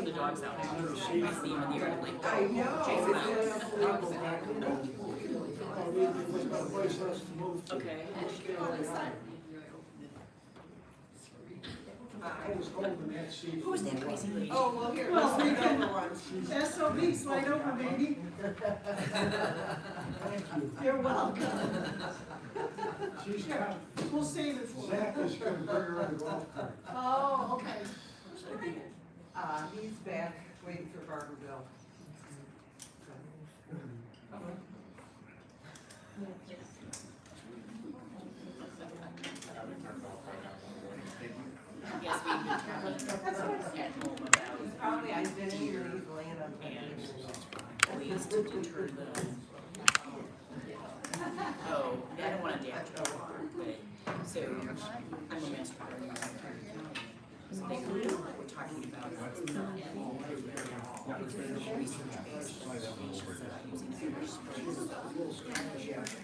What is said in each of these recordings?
the dogs out. I see them in the yard, I'm like, go, chase them out. Okay. Who's that crazy lady? Oh, well, here, let's read over ones. SOB, slide over, baby. You're welcome. Here, we'll save it for you. Zach is going to bring her on the golf cart. Oh, okay. He's back, waiting for Barberville. Yes, we've been talking at home about Probably, I've been in here, he's laying on the and ways to deter the. Oh, I don't want to damage the water, but, so, I'm a master gardener. So they were talking about it's not research-based recommendations that I'm using for sprays.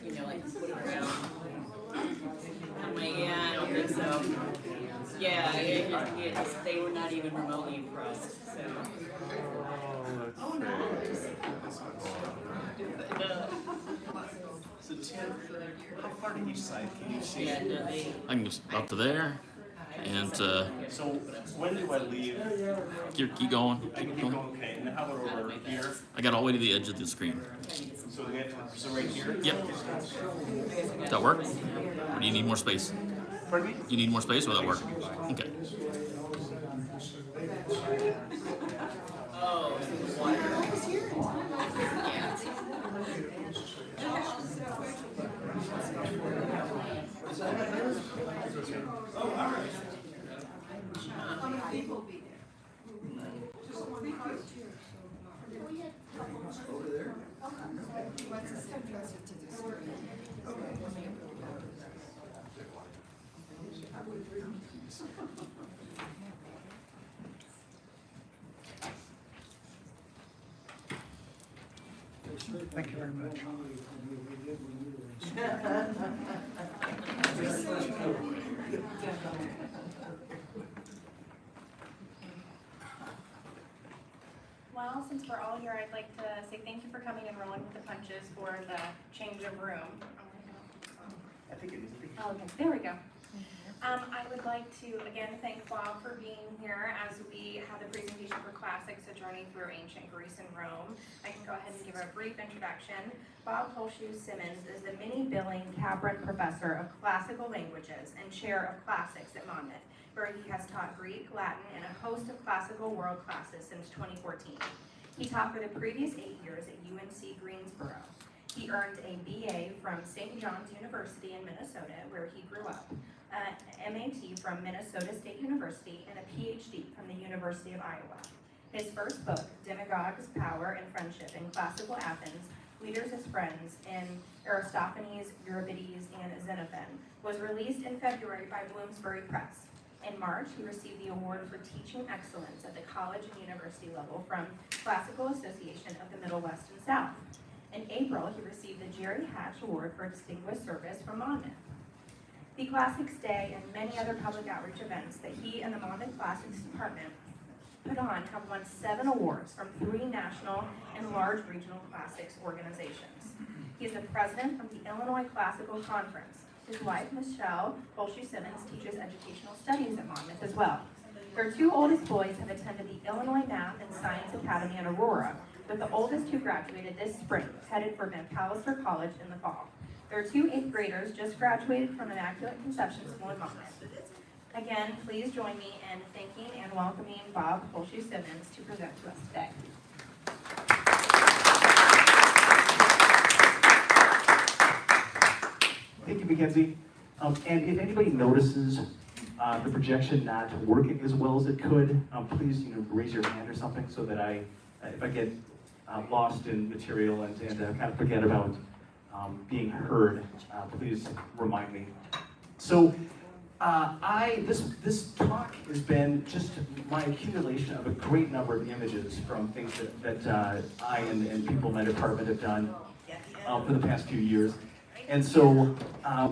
You know, like put it around. I'm like, yeah, I don't think so. Yeah, they were not even remotely impressed, so. Oh, no. So Tim, how far to each side can you see? Yeah, no, they. I can just up to there, and So when do I leave? keep going. I can keep going, okay, and then how about over here? I got all the way to the edge of the screen. So we have to, so right here? Yep. Does that work? Or do you need more space? Pardon me? You need more space, or will that work? Okay. Oh, water. Yeah. How many people will be there? Just one car? Over there? What's the address to this? Thank you very much. Well, since we're all here, I'd like to say thank you for coming and rolling with the punches for the change of room. I think it is. Oh, okay, there we go. I would like to again thank Bob for being here as we have the presentation for Classics, a journey through ancient Greece and Rome. I can go ahead and give a brief introduction. Bob Holshoe Simmons is the Minnie Billing Capron Professor of Classical Languages and Chair of Classics at Monmouth, where he has taught Greek, Latin, and a host of classical world classes since 2014. He taught for the previous 8 years at UNC Greensboro. He earned a BA from St. John's University in Minnesota, where he grew up, an MAT from Minnesota State University, and a PhD from the University of Iowa. His first book, Demagogues, Power and Friendship in Classical Athens, Leaders as Friends in Aristophanes, Euripides, and Xenophon, was released in February by Bloomsbury Press. In March, he received the Award for Teaching Excellence at the college and university level from Classical Association of the Middle West and South. In April, he received the Jerry Hatch Award for Distinguished Service from Monmouth. The Classics Day and many other public outreach events that he and the Monmouth Classics Department put on have won 7 awards from 3 national and large regional classics organizations. He is the president of the Illinois Classical Conference. His wife, Michelle Holshoe Simmons, teaches educational studies at Monmouth as well. Their 2 oldest boys have attended the Illinois Math and Science Academy in Aurora, with the oldest who graduated this spring, headed for Van Palliser College in the fall. Their 2 8th graders just graduated from Immaculate Conception School in Monmouth. Again, please join me in thanking and welcoming Bob Holshoe Simmons to present to us today. Thank you, Mackenzie. And if anybody notices the projection not working as well as it could, please raise your hand or something so that if I get lost in material and kind of forget about being heard, please remind me. So this talk has been just my accumulation of a great number of images from things that I and people in my department have done for the past few years. And so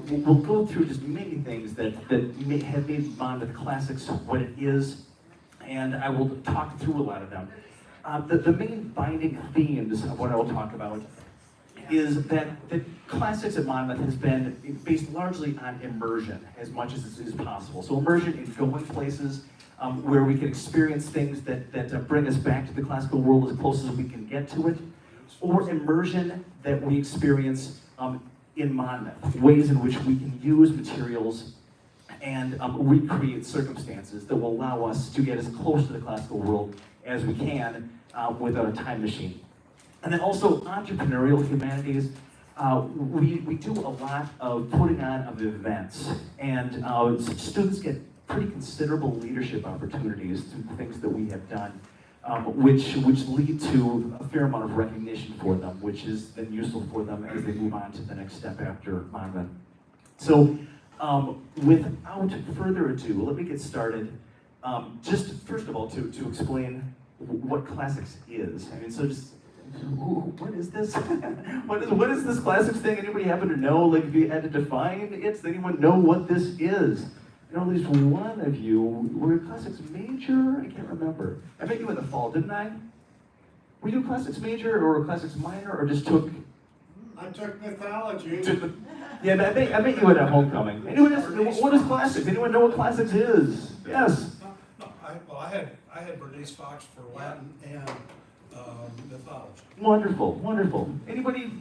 we'll go through just many things that have made Monmouth Classics what it is, and I will talk through a lot of them. The main binding themes of what I will talk about is that the classics at Monmouth has been based largely on immersion as much as is possible. So immersion in going places where we can experience things that bring us back to the classical world as close as we can get to it, or immersion that we experience in Monmouth, ways in which we can use materials and recreate circumstances that will allow us to get as close to the classical world as we can without a time machine. And then also entrepreneurial humanities. We do a lot of putting on of events, and students get pretty considerable leadership opportunities through the things that we have done, which lead to a fair amount of recognition for them, which is then useful for them as they move on to the next step after Monmouth. So without further ado, let me get started. Just first of all, to explain what classics is. I mean, so just, what is this? what is this classics thing? Anybody happen to know? Like, if you had to define it, does anyone know what this is? I know at least one of you were a classics major. I can't remember. I met you in the fall, didn't I? Were you a classics major or a classics minor, or just took? I took mythology. Yeah, I met you at a homecoming. Anyone else, what is classics? Anyone know what classics is? Yes. I had Bernice Fox for Latin and mythology. Wonderful, wonderful. Anybody,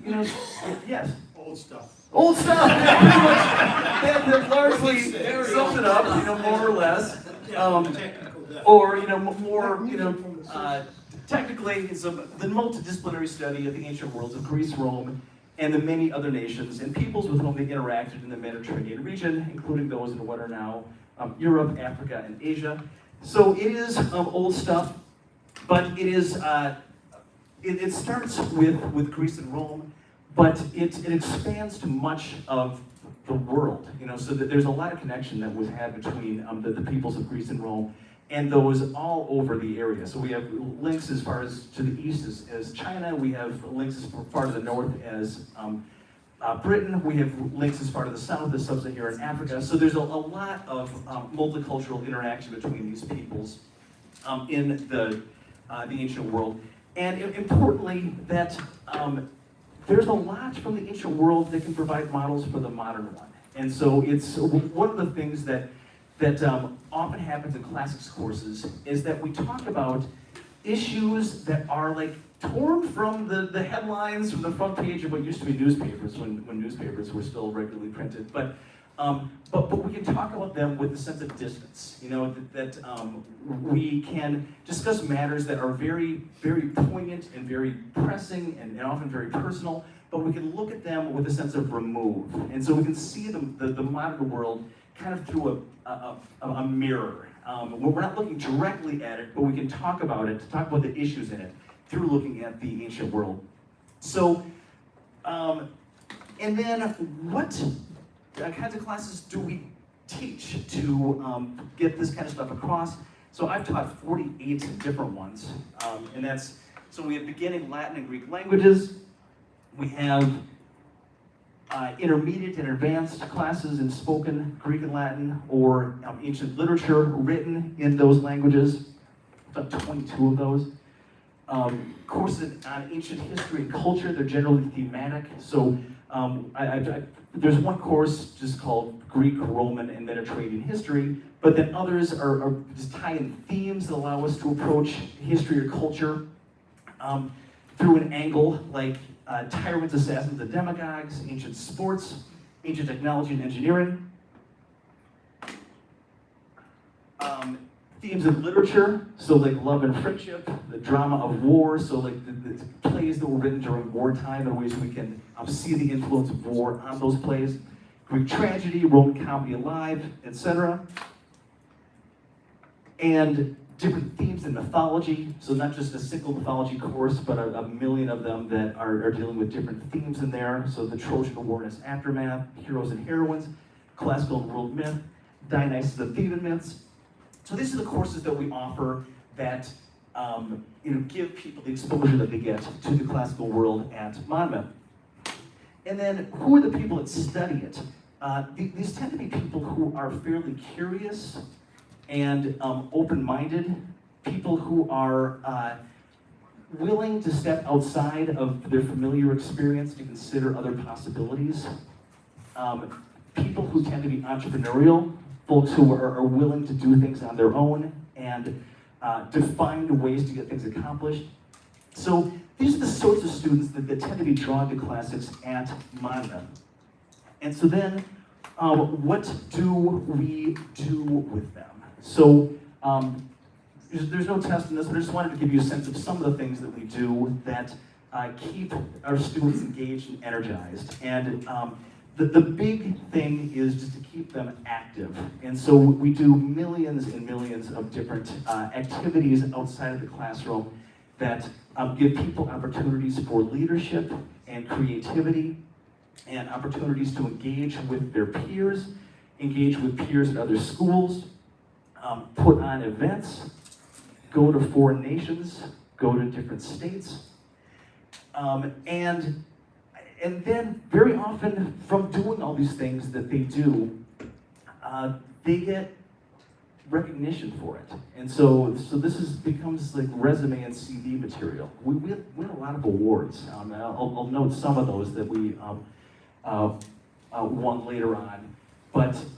yes. Old stuff. Old stuff. That largely sums it up, more or less. Technical Or more, technically, it's the multidisciplinary study of the ancient worlds of Greece, Rome, and the many other nations and peoples with whom they interacted in the Mediterranean region, including those in what are now Europe, Africa, and Asia. So it is old stuff, but it is. It starts with Greece and Rome, but it expands to much of the world. So that there's a lot of connection that was had between the peoples of Greece and Rome and those all over the area. So we have links as far as to the east as China. We have links as far to the north as Britain. We have links as far to the south as sub-Saharan Africa. So there's a lot of multicultural interaction between these peoples in the ancient world. And importantly, that there's a lot from the ancient world that can provide models for the modern one. And so it's one of the things that often happens in classics courses is that we talk about issues that are like torn from the headlines from the front page of what used to be newspapers when newspapers were still regularly printed. But we can talk about them with a sense of distance, that we can discuss matters that are very, very poignant and very pressing and often very personal, but we can look at them with a sense of remove. And so we can see the modern world kind of through a mirror. We're not looking directly at it, but we can talk about it, talk about the issues in it, through looking at the ancient world. So, and then what kinds of classes do we teach to get this kind of stuff across? So I've taught 48 different ones, and that's, so we have beginning Latin and Greek languages. We have intermediate and advanced classes in spoken Greek and Latin, or ancient literature written in those languages. About 22 of those. Courses on ancient history and culture, they're generally thematic. So there's one course just called Greek, Roman, and Mediterranean history, but then others are just tie-in themes that allow us to approach history or culture through an angle like tyrants, assassins, and demagogues, ancient sports, ancient technology and engineering. Themes of literature, so like love and friendship, the drama of war, so like the plays that were written during wartime and ways we can see the influence of war on those plays. Greek tragedy, Roman comedy alive, etc. And different themes in mythology, so not just a single mythology course, but a million of them that are dealing with different themes in there. So the Trojan War and its aftermath, heroes and heroines, classical and world myth, Dionysus and Theban myths. So these are the courses that we offer that give people the exposure that they get to the classical world at Monmouth. And then who are the people that study it? These tend to be people who are fairly curious and open-minded people who are willing to step outside of their familiar experience to consider other possibilities. People who tend to be entrepreneurial, folks who are willing to do things on their own and to find ways to get things accomplished. So these are the sorts of students that tend to be drawn to classics at Monmouth. And so then, what do we do with them? So there's no test in this, but I just wanted to give you a sense of some of the things that we do that keep our students engaged and energized. And the big thing is just to keep them active. And so we do millions and millions of different activities outside of the classroom that give people opportunities for leadership and creativity and opportunities to engage with their peers, engage with peers at other schools, put on events, go to foreign nations, go to different states, and then very often from doing all these things that they do, they get recognition for it. And so this becomes like resume and CV material. We win a lot of awards. I'll note some of those that we won later on.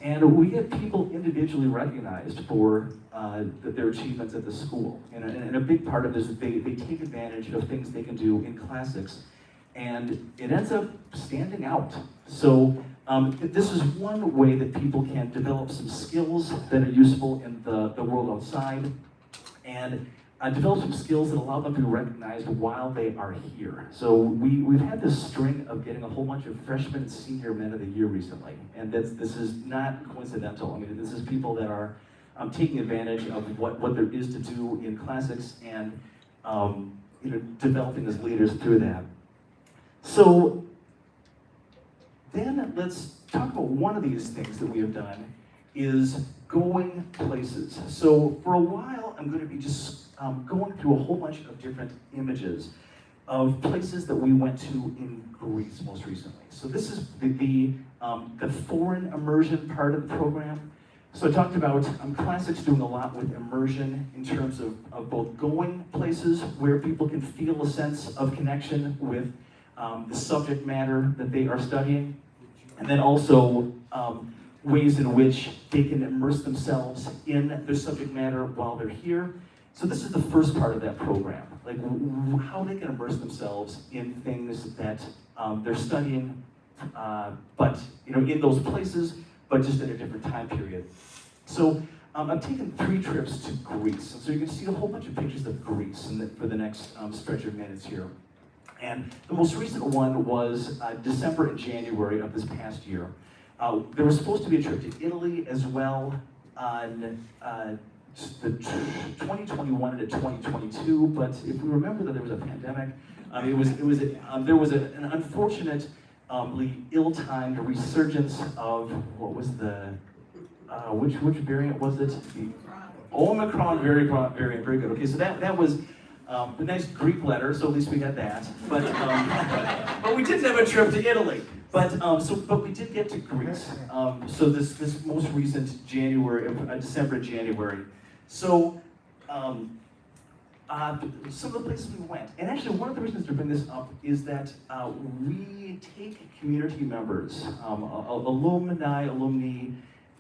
And we get people individually recognized for their achievements at the school. And a big part of this is they take advantage of things they can do in classics, and it ends up standing out. So this is one way that people can develop some skills that are useful in the world outside, and develop some skills that allow them to be recognized while they are here. So we've had this string of getting a whole bunch of freshman and senior men of the year recently, and this is not coincidental. I mean, this is people that are taking advantage of what there is to do in classics and developing as leaders through that. So then let's talk about one of these things that we have done is going places. So for a while, I'm going to be just going through a whole bunch of different images of places that we went to in Greece most recently. So this is the foreign immersion part of the program. So I talked about classics doing a lot with immersion in terms of both going places where people can feel a sense of connection with the subject matter that they are studying, and then also ways in which they can immerse themselves in their subject matter while they're here. So this is the first part of that program, like how they can immerse themselves in things that they're studying, but in those places, but just in a different time period. So I've taken 3 trips to Greece, so you can see a whole bunch of pictures of Greece for the next stretch of minutes here. And the most recent one was December and January of this past year. There was supposed to be a trip to Italy as well on the 2021 into 2022, but if we remember that there was a pandemic, there was an unfortunately ill-timed resurgence of what was the which variant was it? The Omicron variant. Very good. Okay, so that was the nice Greek letter, so at least we got that. But but we didn't have a trip to Italy. But we did get to Greece. So this most recent December, January. So some of the places we went, and actually one of the reasons to bring this up is that we take community members, alumni,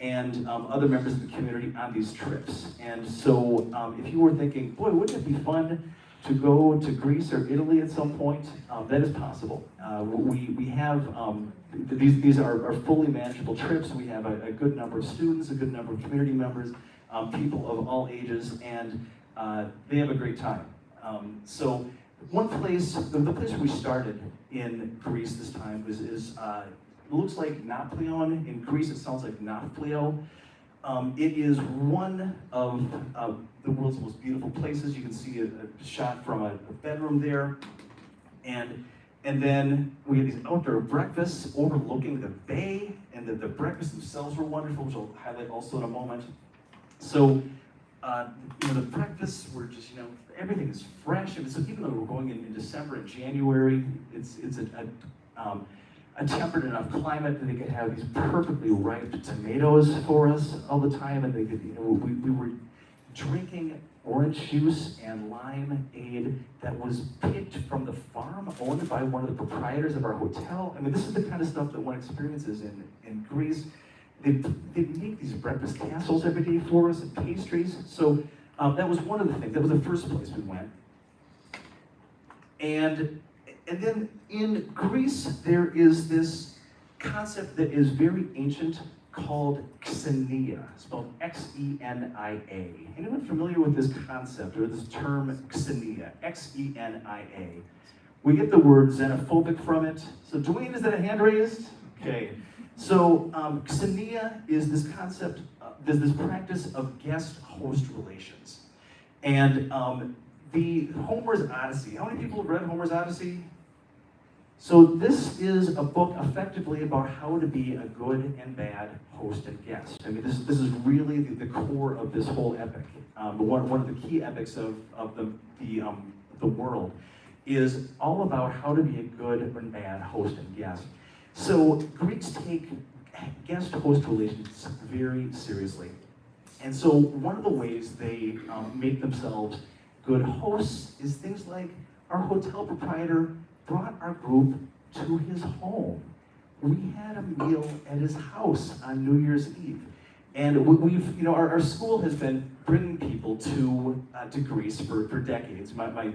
and other members of the community on these trips. And so if you were thinking, boy, wouldn't it be fun to go to Greece or Italy at some point, that is possible. We have, these are fully manageable trips. We have a good number of students, a good number of community members, people of all ages, and they have a great time. So one place, the place where we started in Greece this time it looks like Napoleon. In Greece, it sounds like Nafplio. It is one of the world's most beautiful places. You can see a shot from a bedroom there. And then we had these outdoor breakfasts overlooking the bay, and the breakfasts themselves were wonderful, which I'll highlight also in a moment. So, the breakfasts were just, everything is fresh. And so even though we're going in December and January, it's a temperate enough climate that they could have these perfectly ripe tomatoes for us all the time, and they could, we were drinking orange juice and limeade that was picked from the farm owned by one of the proprietors of our hotel. I mean, this is the kind of stuff that one experiences in Greece. They make these breakfast castles every day for us and pastries. So that was one of the things. That was the first place we went. And then in Greece, there is this concept that is very ancient called xenia, spelled Xenia. Anyone familiar with this concept or this term xenia, Xenia? We get the word xenophobic from it. So Dwayne, is that a hand raised? Okay. So xenia is this concept, this practice of guest-host relations. And the Homer's Odyssey, how many people have read Homer's Odyssey? So this is a book effectively about how to be a good and bad host and guest. I mean, this is really the core of this whole epic. One of the key epics of the world is all about how to be a good and bad host and guest. So Greeks take guest-host relations very seriously. And so one of the ways they make themselves good hosts is things like our hotel proprietor brought our group to his home. We had a meal at his house on New Year's Eve. And we've, our school has been bringing people to Greece for decades. My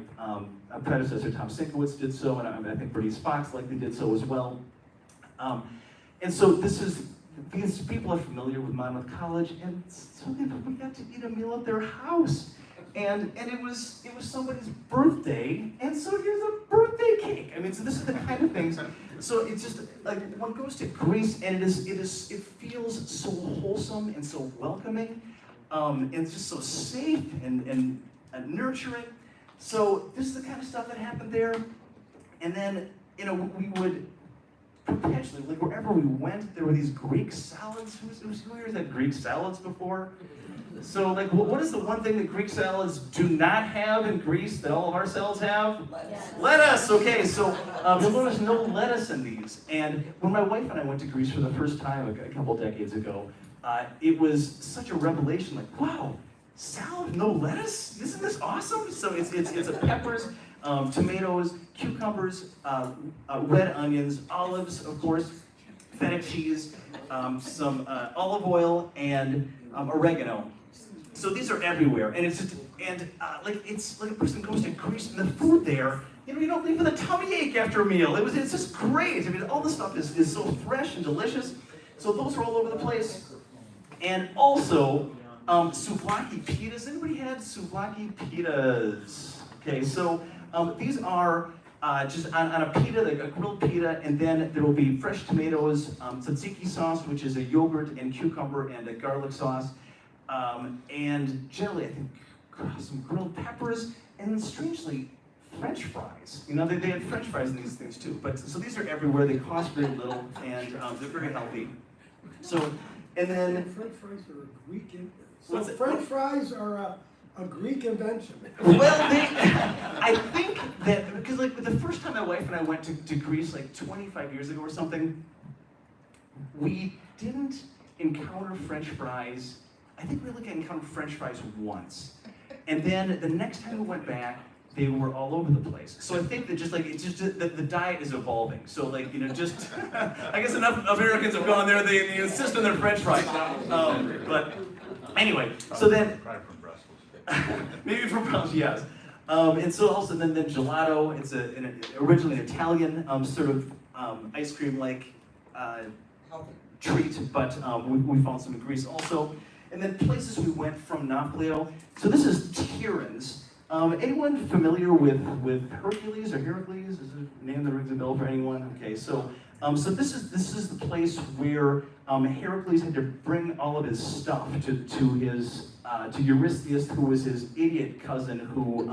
predecessor, Tom Sinkowitz, did so, and I think Bernice Fox likely did so as well. And so these people are familiar with Monmouth College, and so we got to eat a meal at their house. And it was somebody's birthday, and so here's a birthday cake. I mean, so this is the kind of things. So it's just like one goes to Greece, and it feels so wholesome and so welcoming, and it's just so safe and nurturing. So this is the kind of stuff that happened there. And then we would perpetually, like wherever we went, there were these Greek salads. Who here's had Greek salads before? So, like, what is the one thing that Greek salads do not have in Greece that all of our salads have? Lettuce. Okay, so there's no lettuce in these. And when my wife and I went to Greece for the first time a couple decades ago, it was such a revelation. Like, wow, salad, no lettuce? Isn't this awesome? So it's a peppers, tomatoes, cucumbers, red onions, olives, of course, feta cheese, some olive oil, and oregano. So these are everywhere, and it's like a person goes to Greece, and the food there, you don't leave with a tummy ache after a meal. It's just great. I mean, all the stuff is so fresh and delicious. So those are all over the place, and also souvlaki pitas. Anybody had souvlaki pitas? Okay, so these are just on a pita, like a grilled pita, and then there will be fresh tomatoes, tzatziki sauce, which is a yogurt and cucumber and a garlic sauce, and generally I think some grilled peppers, and then strangely French fries. They had French fries in these things too. But so these are everywhere. They cost very little, and they're very healthy. So, and then French fries are a Greek. So French fries are a Greek invention. Well, I think that, because like the first time my wife and I went to Greece like 25 years ago or something, we didn't encounter French fries. I think we only encountered French fries once. And then the next time we went back, they were all over the place. So I think that the diet is evolving. So like, just, I guess enough Americans have gone there, they insist on their French fries. But anyway, so then, maybe from Brussels, yes. And so also then gelato, it's originally an Italian sort of ice cream-like treat, but we found some in Greece also. And then places we went from Nafplio. So this is Tiryns. Anyone familiar with Hercules or Heracles? Is it a name that rings a bell for anyone? Okay, so this is the place where Heracles had to bring all of his stuff to Eurystheus, who was his idiot cousin, who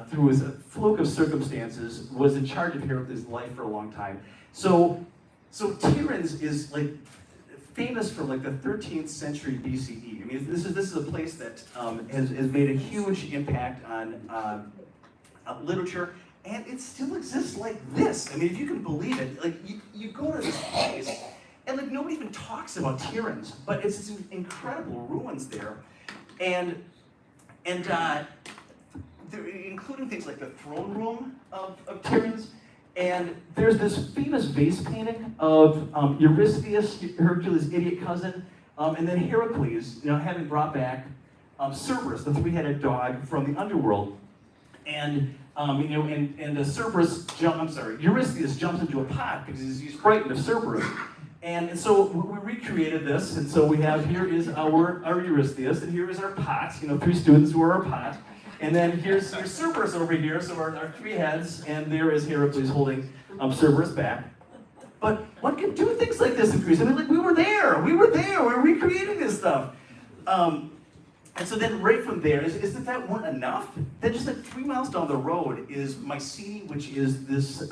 through his fluke of circumstances was in charge of Heracles' life for a long time. So Tiryns is like famous for like the 13th century BCE. I mean, this is a place that has made a huge impact on literature, and it still exists like this. I mean, if you can believe it, like you go to this place, and like nobody even talks about Tiryns, but it's incredible ruins there, and And including things like the throne room of Tyrion's. And there's this famous vase painting of Eurystheus, Hercules' idiot cousin, and then Heracles, having brought back Cerberus, the three-headed dog from the underworld. And Eurystheus jumps into a pot because he's frightened of Cerberus. And so we recreated this, and so here is our Eurystheus, and here is our pot, 3 students who are our pot. And then here's Cerberus over here, so our 3 heads, and there is Heracles holding Cerberus back. But one can do things like this in Greece. I mean, we were recreating this stuff. And so then right from there, that weren't enough? Then just 3 miles down the road is Mycenae, which is this,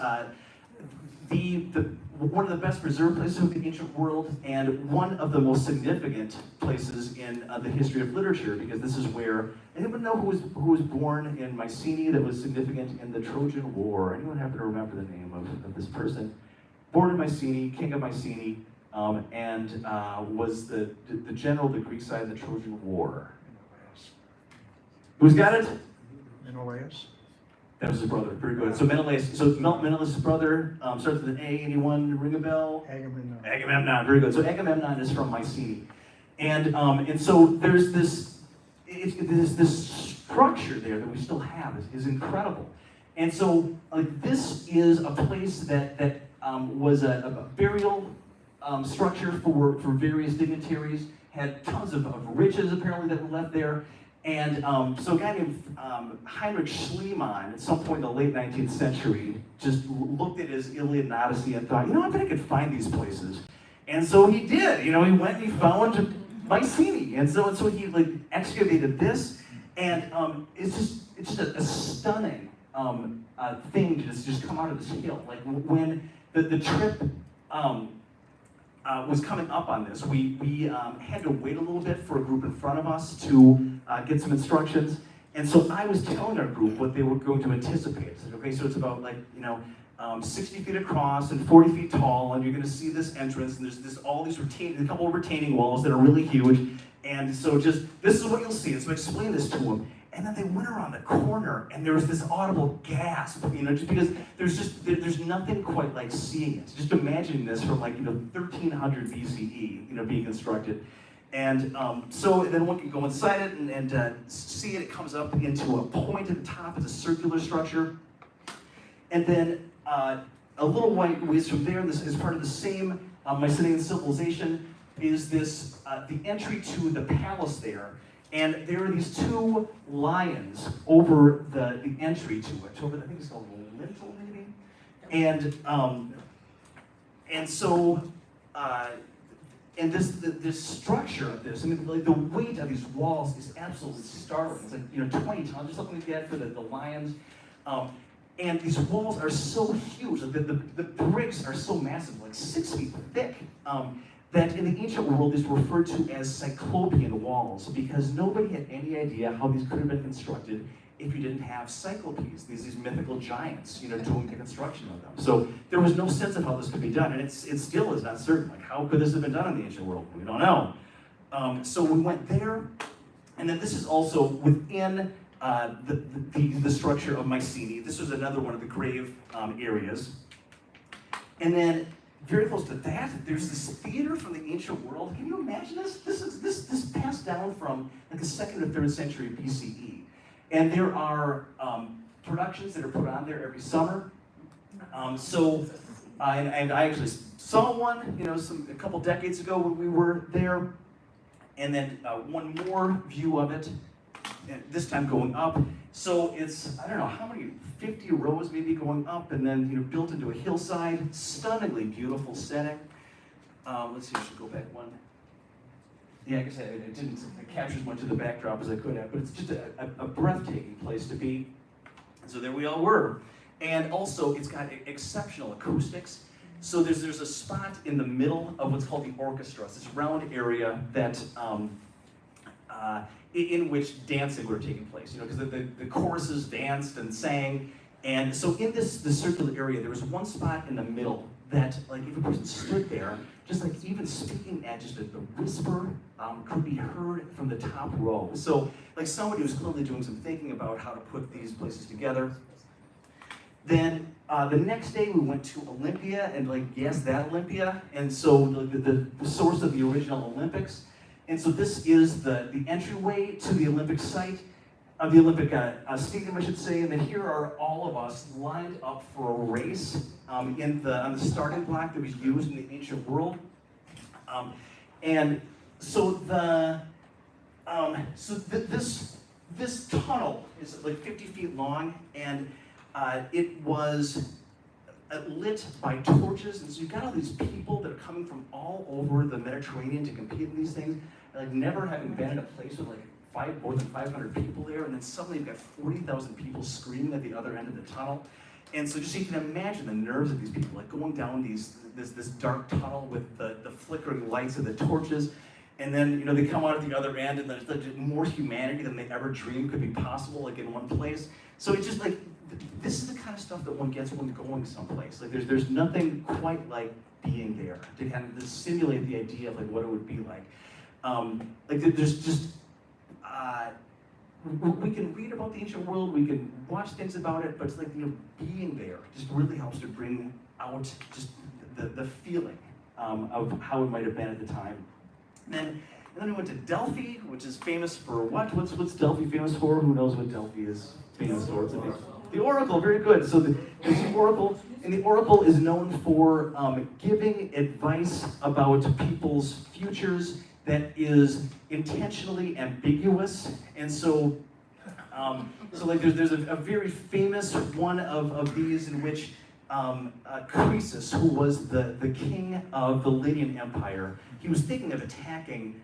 one of the best preserved places of the ancient world, and one of the most significant places in the history of literature, because this is where, anyone know who was born in Mycenae that was significant in the Trojan War? Anyone happen to remember the name of this person? Born in Mycenae, king of Mycenae, and was the general of the Greek side of the Trojan War. Who's got it? Menelaus. That was his brother. Very good. So Menelaus' brother starts with an A. Anyone ring a bell? Agamemnon. Agamemnon. Very good. So Agamemnon is from Mycenae, and so there's this structure there that we still have is incredible, and so this is a place that was a burial structure for various dignitaries. Had tons of riches apparently that were left there. And so a guy named Heinrich Schliemann, at some point in the late 19th century, just looked at his Iliad and Odyssey and thought, I bet I could find these places. And so he did. He went and he found Mycenae. And so he excavated this, and it's just a stunning thing to just come out of this hill. Like when the trip was coming up on this, we had to wait a little bit for a group in front of us to get some instructions. And so I was telling our group what they were going to anticipate. I said, okay, so it's about 60 feet across and 40 feet tall, and you're going to see this entrance, and there's a couple of retaining walls that are really huge. And so this is what you'll see. And so I explained this to them. And then they went around the corner, and there was this audible gasp, just because there's nothing quite like seeing it. Just imagining this from 1300 BCE, being constructed. And so then one can go inside it and see it. It comes up into a point at the top. It's a circular structure. And then a little ways from there, this is part of the same Mycenaean civilization, is this the entry to the palace there. And there are these 2 lions over the entry to it. I think it's called a lintel, maybe. And so this structure of this, the weight of these walls is absolutely startling. It's 20 tons or something like that for the lions. And these walls are so huge. The bricks are so massive, 6 feet thick. That in the ancient world is referred to as cyclopean walls, because nobody had any idea how these could have been constructed if you didn't have cyclopes, these mythical giants, doing the construction of them. So there was no sense of how this could be done, and it still is not certain. How could this have been done in the ancient world? We don't know. So we went there, and then this is also within the structure of Mycenae. This was another one of the grave areas. And then very close to that, there's this theater from the ancient world. Can you imagine this? This passed down from the 2nd or 3rd century BCE. And there are productions that are put on there every summer. And I actually saw one, a couple decades ago when we were there. And then one more view of it, and this time going up. So it's, I don't know how many, 50 rows maybe going up, and then built into a hillside. Stunningly beautiful setting. Let's see, I should go back one. Yeah, I guess I didn't capture as much of the backdrop as I could have, but it's just a breathtaking place to be. So there we all were. And also, it's got exceptional acoustics. So there's a spot in the middle of what's called the orchestra. It's this round area that in which dancing were taking place. Because the choruses danced and sang. And so in this circular area, there was one spot in the middle that like if a person stood there, just like even speaking at just a whisper could be heard from the top row. So like somebody was clearly doing some thinking about how to put these places together. Then the next day we went to Olympia, and like yes, that Olympia, and so the source of the original Olympics. And so this is the entryway to the Olympic site, the Olympic stadium, I should say. And then here are all of us lined up for a race on the starting block that was used in the ancient world. And so this tunnel is like 50 feet long, and it was lit by torches, and so you've got all these people that are coming from all over the Mediterranean to compete in these things, like never having been in a place with like more than 500 people there, and then suddenly you've got 40,000 people screaming at the other end of the tunnel. And so just so you can imagine the nerves of these people, like going down this dark tunnel with the flickering lights of the torches, and then they come out at the other end, and there's like more humanity than they ever dreamed could be possible, like in one place. So it's just like, this is the kind of stuff that one gets when going someplace. Like there's nothing quite like being there to kind of simulate the idea of like what it would be like. There's just, we can read about the ancient world, we can watch things about it, but it's like, being there just really helps to bring out just the feeling of how it might have been at the time. And then we went to Delphi, which is famous for what? What's Delphi famous for? Who knows what Delphi is famous for? It's the Oracle, very good. So there's the Oracle, and the Oracle is known for giving advice about people's futures that is intentionally ambiguous. And so like there's a very famous one of these in which Croesus, who was the king of the Lydian Empire, he was thinking of attacking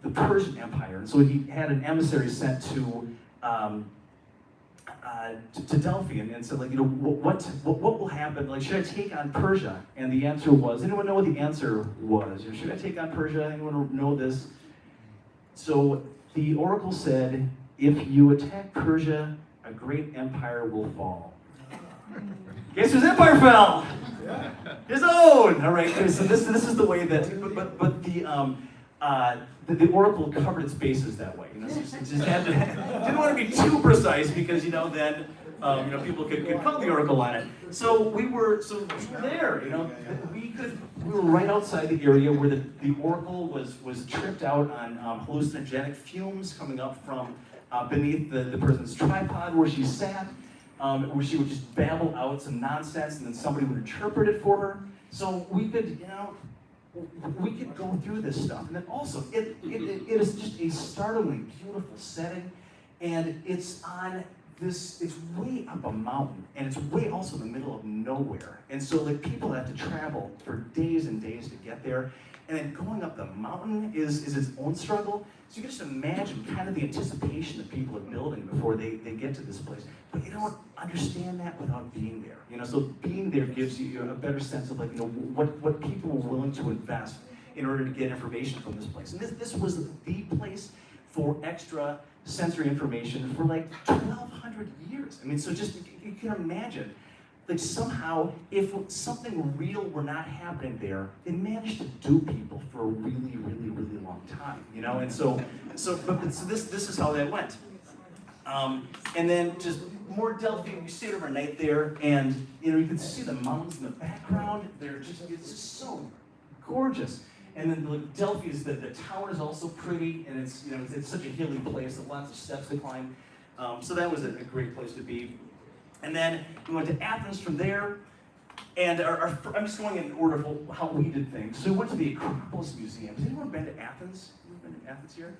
the Persian Empire, and so he had an emissary sent to Delphi and said, like, what will happen? Like, should I take on Persia? And the answer was, anyone know what the answer was? Should I take on Persia? Anyone know this? So the oracle said, if you attack Persia, a great empire will fall. Guess whose empire fell? His own. All right. So this is the way that, but the oracle covered its bases that way. So it just had to, didn't want to be too precise because then people could call the oracle on it. So we were there. We were right outside the area where the oracle was tripped out on hallucinogenic fumes coming up from beneath the person's tripod where she sat. Where she would just babble out some nonsense and then somebody would interpret it for her. So we could, we could go through this stuff. And then also, it is just a startlingly beautiful setting, and it's way up a mountain, and it's way also in the middle of nowhere. And so like people have to travel for days and days to get there. And then going up the mountain is its own struggle. So you can just imagine kind of the anticipation that people are building before they get to this place. But you don't understand that without being there. So being there gives you a better sense of like, what people were willing to invest in order to get information from this place. And this was the place for extra sensory information for like 1,200 years. I mean, so just, you can imagine, like somehow, if something real were not happening there, they managed to dupe people for a really, really, really long time, And so this is how that went. And then just more Delphi, we stayed overnight there, and you can see the mountains in the background. It's just so gorgeous. And then like, Delphi is the town is also pretty, and it's such a hilly place, with lots of steps to climb. So that was a great place to be. And then we went to Athens from there, and I'm just going in order of how we did things. So we went to the Acropolis Museum. Has anyone been to Athens? Been to Athens here?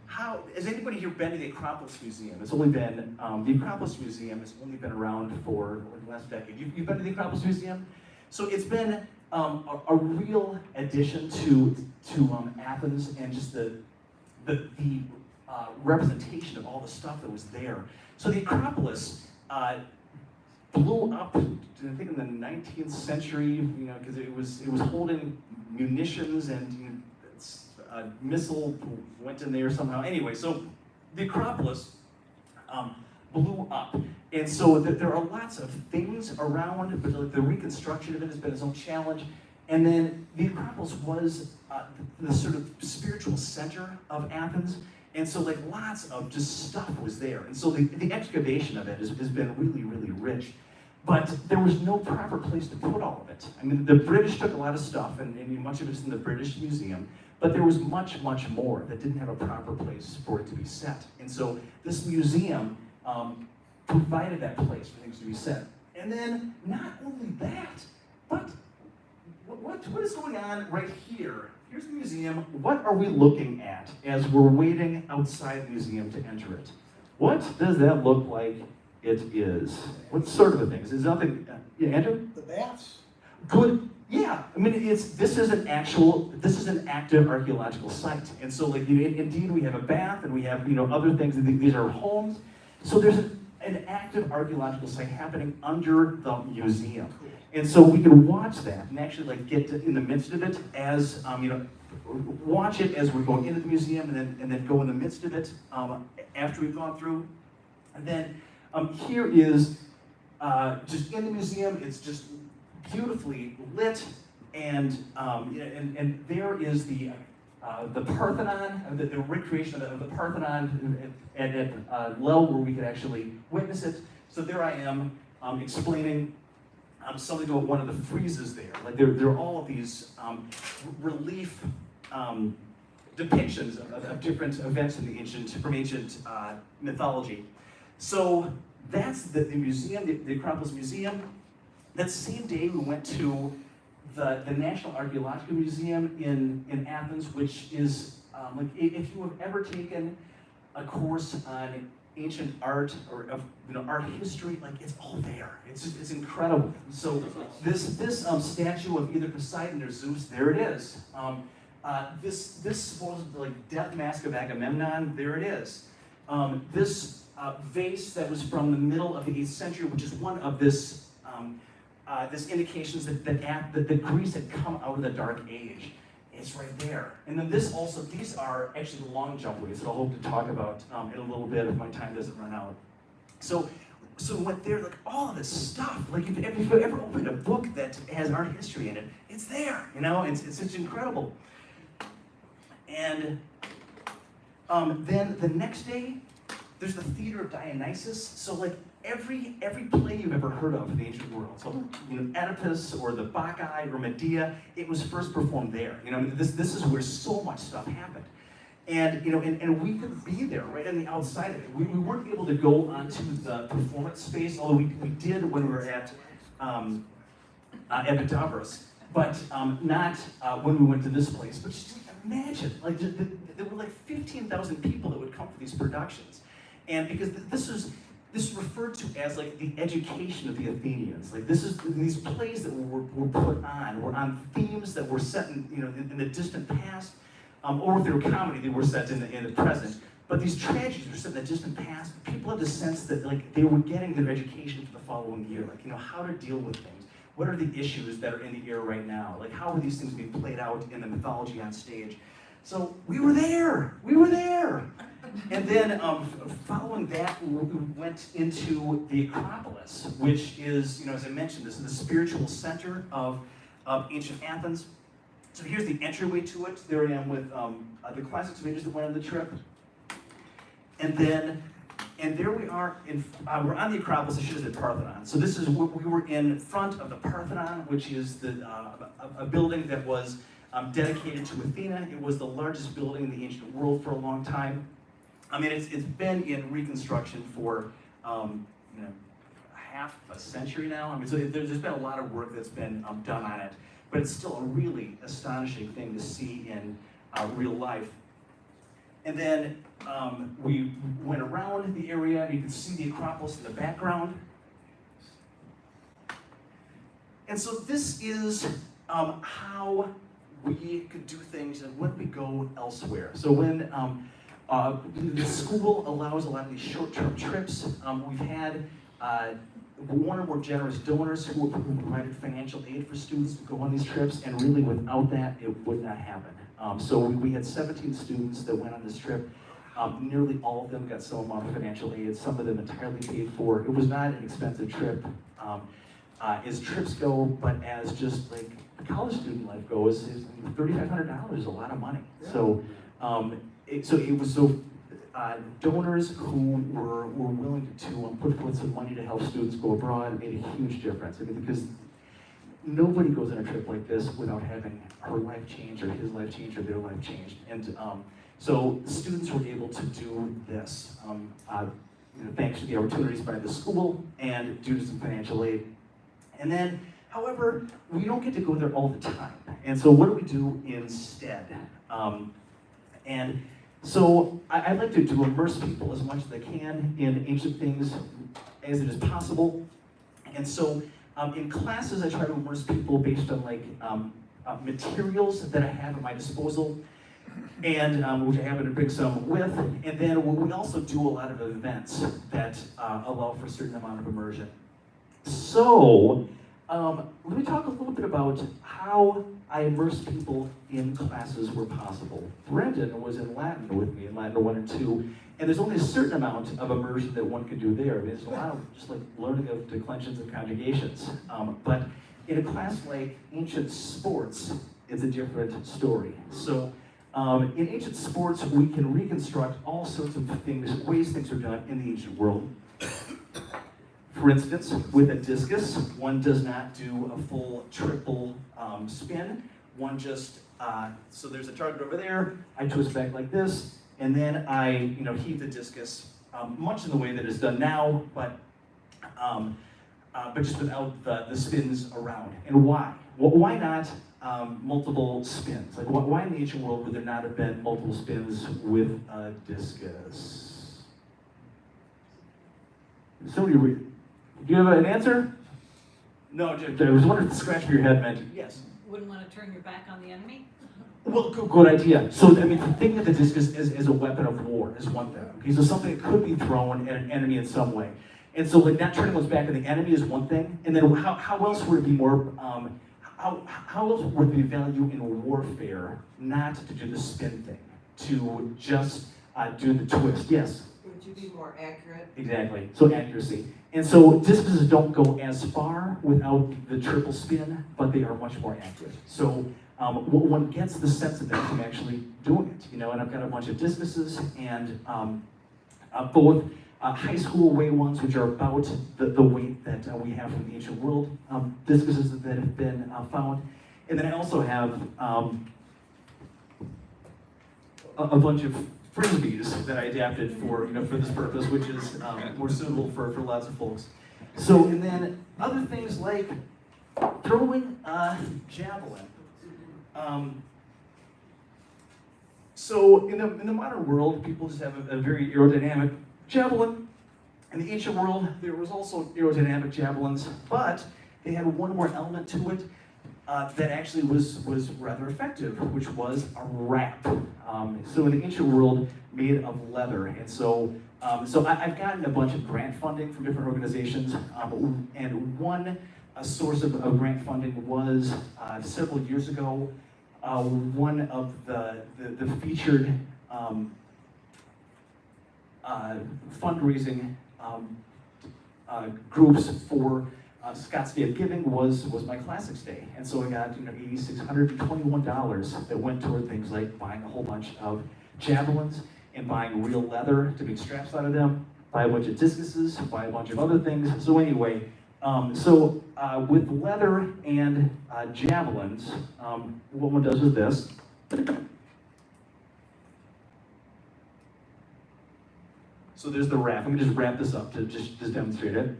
Has anybody here been to the Acropolis Museum? It's only been, the Acropolis Museum has only been around for the last decade. You've been to the Acropolis Museum? So it's been a real addition to Athens, and just the representation of all the stuff that was there. So the Acropolis blew up, I think in the 19th century, because it was holding munitions, and a missile went in there somehow. Anyway, so the Acropolis blew up. And so there are lots of things around, but like the reconstruction of it has been its own challenge. And then the Acropolis was the sort of spiritual center of Athens. And so like lots of just stuff was there. And so the excavation of it has been really, really rich. But there was no proper place to put all of it. I mean, the British took a lot of stuff, and much of it's in the British Museum, but there was much, much more that didn't have a proper place for it to be set. And so this museum provided that place for things to be set. And then not only that, but what is going on right here? Here's the museum. What are we looking at as we're waiting outside the museum to enter it? What does that look like it is? What sort of a thing? Is it nothing, Andrew? The baths? Good, yeah. I mean, this is an active archaeological site. And so like, indeed we have a bath and we have, other things, these are homes. So there's an active archaeological site happening under the museum. And so we can watch that and actually like get in the midst of it as, watch it as we're going into the museum and then go in the midst of it after we've gone through. And then here is just in the museum, it's just beautifully lit, and there is the Parthenon, the recreation of the Parthenon at Lel, where we could actually witness it. So there I am explaining something about one of the friezes there. Like there are all of these relief depictions of different events in from ancient mythology. So that's the museum, the Acropolis Museum. That same day we went to the National Archaeological Museum in Athens, which is, like if you have ever taken a course on ancient art or art history, like it's all there. It's incredible. So this statue of either Poseidon or Zeus, there it is. This supposed like death mask of Agamemnon, there it is. This vase that was from the middle of the 8th century, which is one of this indications that Greece had come out of the Dark Age. It's right there. And then this also, these are actually the long jump ways that I'll hope to talk about in a little bit if my time doesn't run out. So what there, like all of this stuff, like if you ever opened a book that has art history in it, it's there, it's incredible. And then the next day, there's the Theater of Dionysus. So like every play you've ever heard of in the ancient world, so Oedipus or the Bacchae or Medea, it was first performed there. This is where so much stuff happened, and and we could be there right on the outside of it. We weren't able to go onto the performance space, although we did when we were at Epidavros, but not when we went to this place. But just imagine, like there were like 15,000 people that would come for these productions, and because this is referred to as like the education of the Athenians. Like these plays that were put on were on themes that were set in the distant past, or if they were comedy, they were set in the present. But these tragedies were set in the distant past. People had the sense that like they were getting their education for the following year, like how to deal with things. What are the issues that are in the air right now? Like how are these things being played out in the mythology on stage? So we were there. And then following that, we went into the Acropolis, which is, as I mentioned, this is the spiritual center of ancient Athens. So here's the entryway to it. There I am with the classic images that went on the trip. And there we are, we're on the Acropolis, I should have said Parthenon. So this is, we were in front of the Parthenon, which is a building that was dedicated to Athena. It was the largest building in the ancient world for a long time. I mean, it's been in reconstruction for half a century now. I mean, so there's been a lot of work that's been done on it, but it's still a really astonishing thing to see in real life. And then we went around the area, and you can see the Acropolis in the background. And so this is how we could do things and when we go elsewhere. So when the school allows a lot of these short-term trips. We've had one or more generous donors who provided financial aid for students to go on these trips, and really without that, it would not happen. So we had 17 students that went on this trip. Nearly all of them got some amount of financial aid, some of them entirely paid for. It was not an expensive trip as trips go, but as just like college student life goes, $3,500 is a lot of money. So, donors who were willing to put forth some money to help students go abroad made a huge difference. I mean, because nobody goes on a trip like this without having her life changed or his life changed or their life changed. And so students were able to do this thanks to the opportunities by the school and due to some financial aid. And then, however, we don't get to go there all the time. And so what do we do instead? So I'd like to immerse people as much as I can in ancient things as it is possible. And so in classes, I try to immerse people based on materials that I have at my disposal, and which I happen to bring some with. And then we also do a lot of events that allow for a certain amount of immersion. So let me talk a little bit about how I immerse people in classes where possible. Brendan was in Latin with me in Latin 1 and 2, and there's only a certain amount of immersion that one can do there. I mean, there's a lot of just like learning of declensions and conjugations. But in a class like ancient sports, it's a different story. So in ancient sports, we can reconstruct all sorts of things, ways things are done in the ancient world. For instance, with a discus, one does not do a full triple spin. One just, so there's a target over there, I twist back like this, and then I heave the discus, much in the way that it's done now, but just without the spins around. And why? Why not multiple spins? Like, why in the ancient world would there not have been multiple spins with a discus? Somebody do you have an answer? No, I was wondering if the scratch of your head meant yes. Wouldn't want to turn your back on the enemy? Well, good idea. So, I mean, thinking of the discus as a weapon of war is one thing. Okay, so something that could be thrown at an enemy in some way. And so, like, not turning one's back on the enemy is one thing. And then how else would it be more, how else would it be value in warfare not to do the spin thing? To just do the twist? Yes? Would you be more accurate? Exactly. So accuracy. And so discuses don't go as far without the triple spin, but they are much more accurate. So one gets the sense of that from actually doing it, And I've got a bunch of discuses and both high school weight ones, which are about the weight that we have from the ancient world, discuses that have been found. And then I also have a bunch of frisbees that I adapted for this purpose, which is more suitable for lots of folks. So, and then other things like throwing a javelin. So in the modern world, people just have a very aerodynamic javelin. In the ancient world, there was also aerodynamic javelins, but they had one more element to it that actually was rather effective, which was a wrap. So in the ancient world, made of leather. And so I've gotten a bunch of grant funding from different organizations, and one source of grant funding was several years ago, one of the featured fundraising groups for Scots Day of Giving was my Classics Day. And so I got $8,621 that went toward things like buying a whole bunch of javelins and buying real leather to make straps out of them, buy a bunch of discuses, buy a bunch of other things. So anyway, with leather and javelins, what one does is this. So there's the wrap. I'm gonna just wrap this up to just demonstrate it.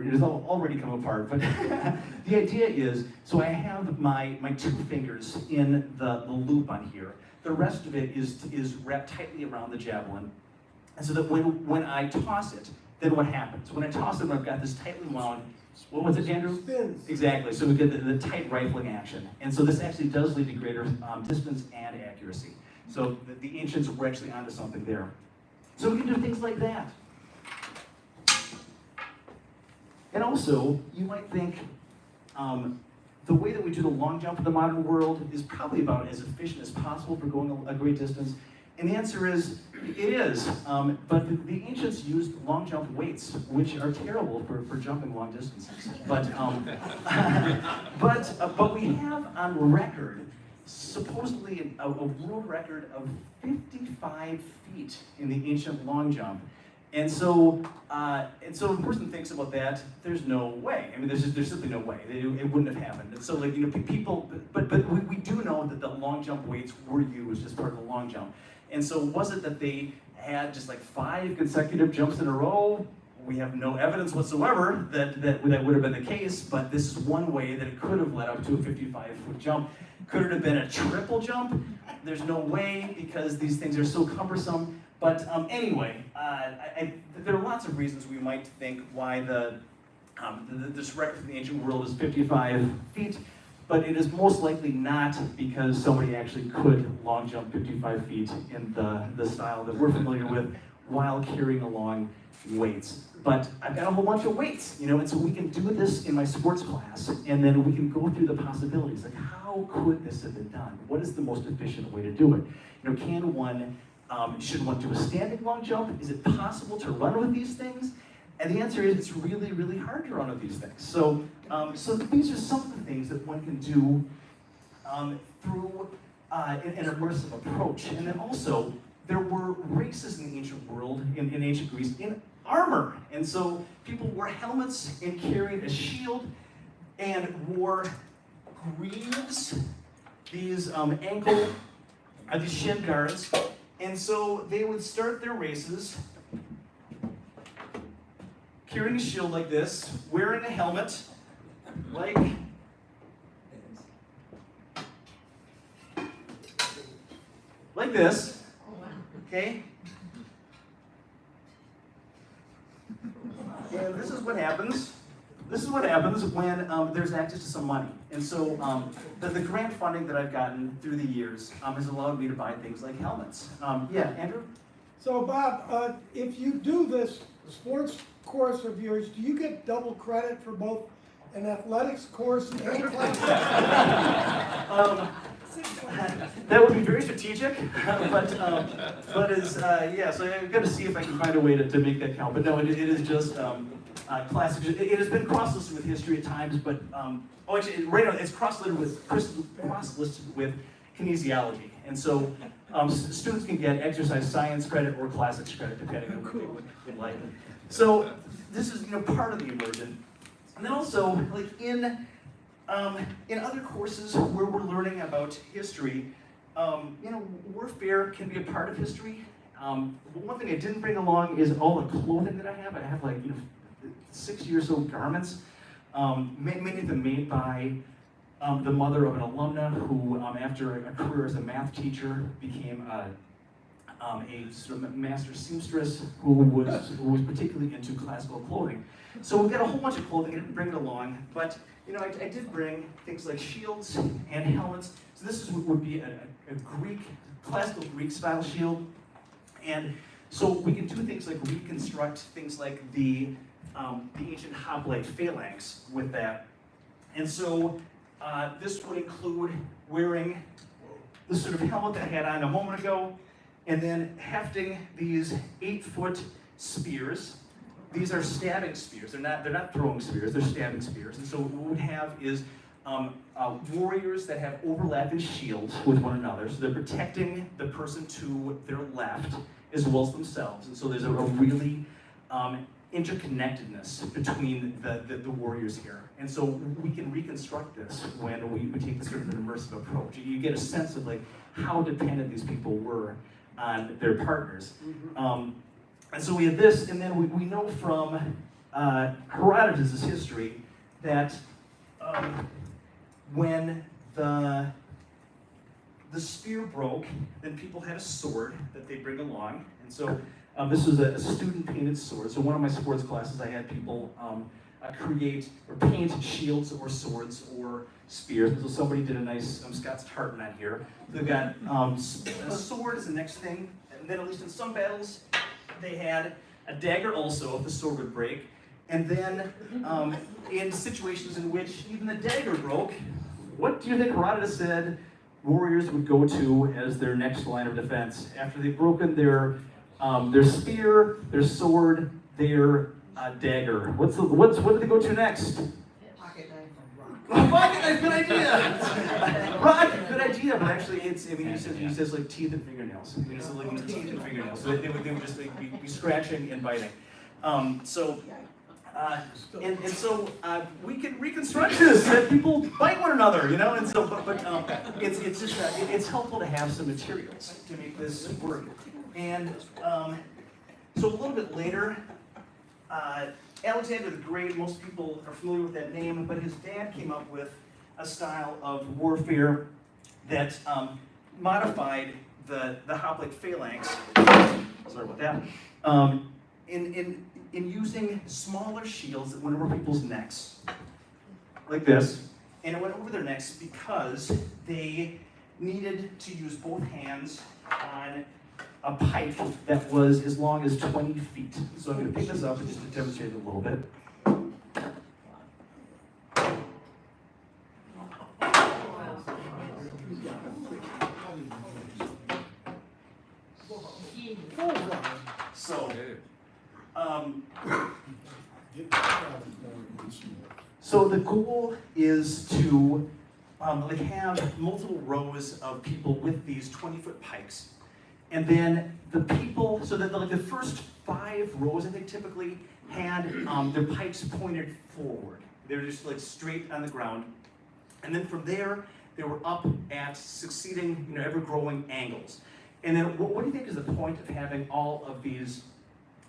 It has already come apart, but the idea is, so I have my two fingers in the loop on here. The rest of it is wrapped tightly around the javelin, and so that when I toss it, then what happens? When I toss it, I've got this tightly wound, what was it, Andrew? Spins. Exactly, so we get the tight rifling action. And so this actually does lead to greater distance and accuracy. So the ancients were actually onto something there. So we can do things like that. And also, you might think the way that we do the long jump in the modern world is probably about as efficient as possible for going a great distance. And the answer is, it is. But the ancients used long jump weights, which are terrible for jumping long distances. But we have on record, supposedly a world record of 55 feet in the ancient long jump. And so if a person thinks about that, there's no way. I mean, there's simply no way. It wouldn't have happened. And so, like, you know, people, but we do know that the long jump weights were used as part of the long jump. And so, was it that they had just like 5 consecutive jumps in a row? We have no evidence whatsoever that would have been the case. But this is one way that it could have led up to a 55-foot jump. Could it have been a triple jump? There's no way, because these things are so cumbersome. But anyway, there are lots of reasons we might think why this record from the ancient world is 55 feet, but it is most likely not because somebody actually could long jump 55 feet in the style that we're familiar with while carrying along weights. But I've got a whole bunch of weights, you know, and so we can do this in my sports class, and then we can go through the possibilities, like how could this have been done? What is the most efficient way to do it? You know, should one do a standing long jump? Is it possible to run with these things? And the answer is it's really, really hard to run with these things. So these are some of the things that one can do through an immersive approach. And then also, there were races in the ancient world, in ancient Greece, in armor. And so people wore helmets and carried a shield and wore greaves, these these shin guards. And so they would start their races carrying a shield like this, wearing a helmet like this, okay? And this is what happens. This is what happens when there's access to some money. And so the grant funding that I've gotten through the years has allowed me to buy things like helmets. Yeah, Andrew? So Bob, if you do this sports course of yours, do you get double credit for both an athletics course and class? That would be very strategic, but is yeah. So I've got to see if I can find a way to make that count. But no, it is just classic. It has been cross-listed with history at times, but actually, right now it's cross-listed with kinesiology, and so students can get exercise science credit or classics credit depending on what they would like. So this is part of the immersion, and then also like in other courses where we're learning about history, warfare can be a part of history. One thing I didn't bring along is all the clothing that I have. I have 6 years old garments, many of them made by the mother of an alumna who, after a career as a math teacher, became a sort of master seamstress who was particularly into classical clothing. So we've got a whole bunch of clothing. I didn't bring it along, but I did bring things like shields and helmets. So this would be a classical Greek style shield, and so we can do things like reconstruct things like the ancient hoplite phalanx with that. And so this would include wearing the sort of helmet that I had on a moment ago, and then hefting these 8-foot spears. These are stabbing spears. They're not throwing spears. They're stabbing spears. And so what we have is warriors that have overlapping shields with one another. So they're protecting the person to their left as well as themselves. And so there's a really interconnectedness between the warriors here. And so we can reconstruct this when we take this sort of an immersive approach. You get a sense of like how dependent these people were on their partners. And so we have this, and then we know from Herodotus' history that when the spear broke, then people had a sword that they bring along. And so This was a student painted sword. So one of my sports classes, I had people create or paint shields or swords or spears. So somebody did a nice Scots tartan on here. They've got a sword is the next thing, and then at least in some battles, they had a dagger also if the sword would break. And then in situations in which even the dagger broke, what do you think Herodotus said warriors would go to as their next line of defense after they've broken their spear, their sword, their dagger? What do they go to next? Pocket knife. Oh, pocket knife, good idea. Rock, good idea. But actually, he says like teeth and fingernails. He says like teeth and fingernails. So they would just like, be scratching and biting. So we can reconstruct this, that people bite one another, you know. And so, it's just it's helpful to have some materials to make this work. And so a little bit later, Alexander the Great, most people are familiar with that name, but his dad came up with a style of warfare that modified the hoplite phalanx. Sorry about that. In using smaller shields that went over people's necks, like this, and it went over their necks because they needed to use both hands on a pike that was as long as 20 feet. So I'm going to pick this up just to demonstrate it a little bit. So the goal is to have multiple rows of people with these 20-foot pikes. And then the people, so that the first 5 rows, I think, typically had their pikes pointed forward. They were just like straight on the ground. And then from there, they were up at succeeding, ever-growing angles. And then what do you think is the point of having all of these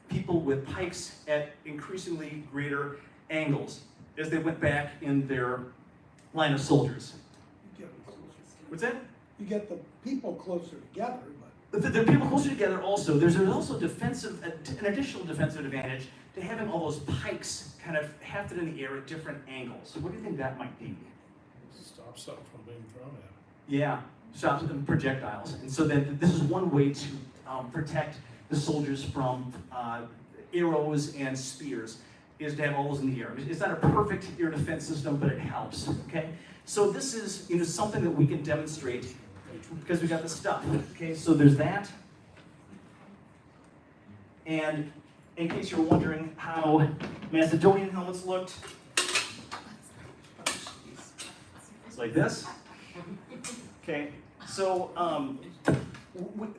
people with pikes at increasingly greater angles as they went back in their line of soldiers? What's that? You get the people closer together, but. The people closer together also. There's also an additional defensive advantage to having all those pikes kind of hefted in the air at different angles. So what do you think that might be? Stop something from being thrown at it. Yeah, stops them projectiles. And so then this is one way to protect the soldiers from arrows and spears, is to have all those in the air. It's not a perfect air defense system, but it helps, okay? So this is something that we can demonstrate because we got the stuff, okay? So there's that. And in case you were wondering how Macedonian helmets looked, it's like this. Okay, so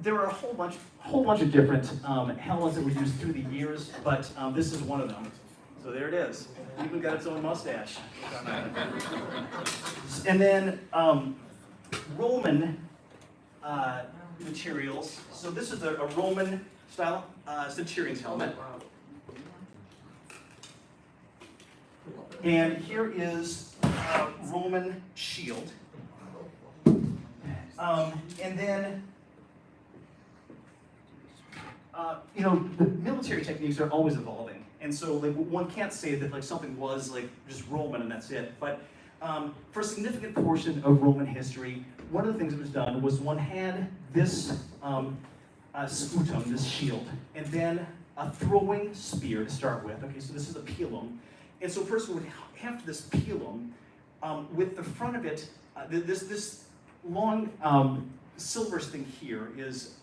there are a whole bunch of different helmets that were used through the years, but this is one of them. So there it is. Even got its own mustache. And then Roman materials. So this is a Roman style centurion's helmet. And here is a Roman shield. And then, the military techniques are always evolving. And so one can't say that something was just Roman and that's it. But for a significant portion of Roman history, one of the things that was done was one had this scutum, this shield, and then a throwing spear to start with. Okay, so this is a pilum. And so a person would have this pilum with the front of it, this long silver thing here is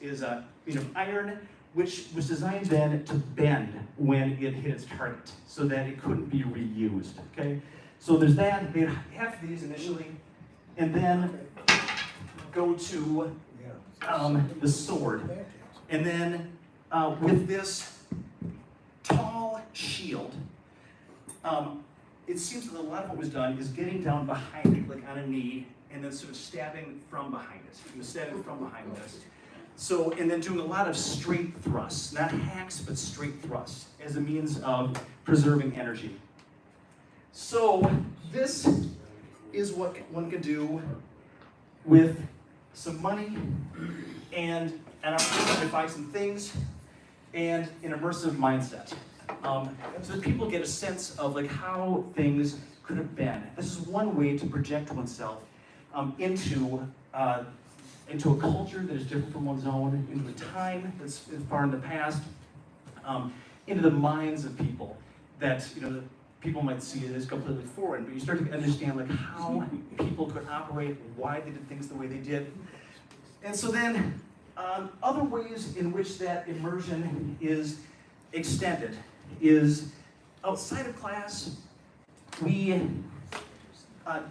iron, which was designed then to bend when it hit its target, so that it couldn't be reused. Okay, so there's that. They have these initially, and then go to the sword, and then with this tall shield. It seems that a lot of what was done is getting down behind it, like on a knee, and then sort of stabbing from behind it. Stabbing from behind this. So, and then doing a lot of straight thrusts, not hacks, but straight thrusts, as a means of preserving energy. So, this is what one can do with some money and an opportunity to buy some things. and an immersive mindset. So that people get a sense of like how things could have been. This is one way to project oneself into a culture that is different from one's own, into a time that's far in the past, into the minds of people that people might see it as completely foreign, but you start to understand like how people could operate, why they did things the way they did. And so then other ways in which that immersion is extended is outside of class. We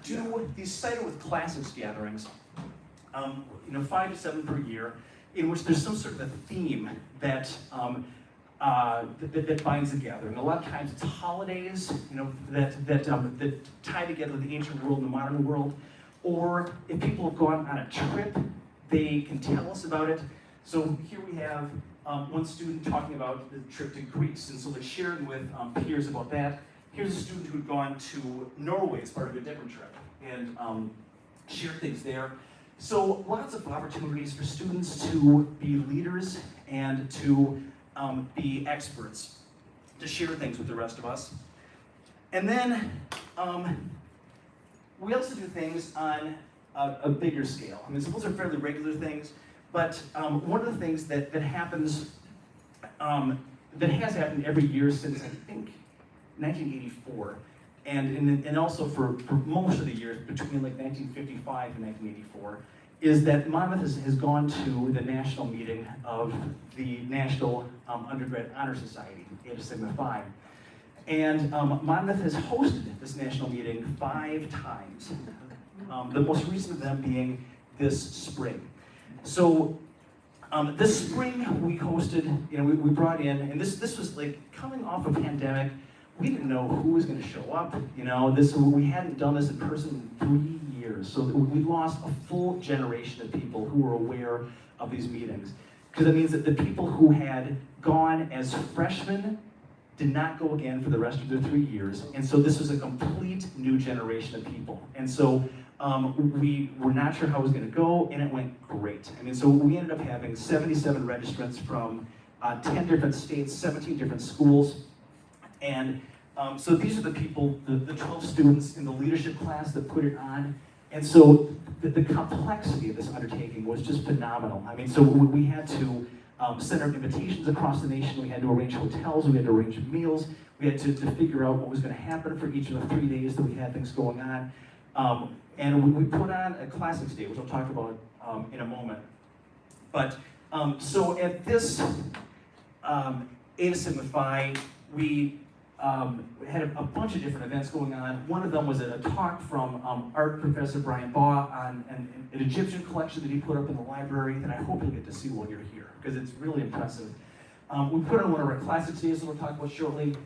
do these Cider with Classics gatherings, 5 to 7 per year, in which there's some sort of a theme that that binds the gathering. A lot of times it's holidays, that tie together the ancient world and the modern world. Or if people have gone on a trip, they can tell us about it. So here we have one student talking about the trip to Greece, and so they're sharing with peers about that. Here's a student who'd gone to Norway as part of a different trip and shared things there. So lots of opportunities for students to be leaders and to be experts, to share things with the rest of us. And then we also do things on a bigger scale. I mean, so those are fairly regular things, but one of the things that happens, that has happened every year since, I think, 1984, and also for most of the years between like 1955 and 1984, is that Monmouth has gone to the national meeting of the National Undergrad Honor Society, Eta Sigma Phi. And Monmouth has hosted this national meeting 5 times, the most recent of them being this spring. So this spring we hosted, we brought in, and this was like coming off a pandemic. We didn't know who was going to show up. We hadn't done this in person in 3 years, so we lost a full generation of people who were aware of these meetings. Because that means that the people who had gone as freshmen did not go again for the rest of their 3 years, and so this was a complete new generation of people. And so we were not sure how it was going to go, and it went great. I mean, so we ended up having 77 registrants from 10 different states, 17 different schools. And so these are the people, the 12 students in the leadership class that put it on. And so the complexity of this undertaking was just phenomenal. I mean, so we had to send our invitations across the nation. We had to arrange hotels. We had to arrange meals. We had to figure out what was going to happen for each of the 3 days that we had things going on. And we put on a Classics Day, which I'll talk about in a moment. But so at this Eta Sigma Phi, we had a bunch of different events going on. One of them was a talk from art professor Brian Baugh on an Egyptian collection that he put up in the library that I hope you'll get to see while you're here, because it's really impressive. We put on one of our Classics Days that we'll talk about shortly.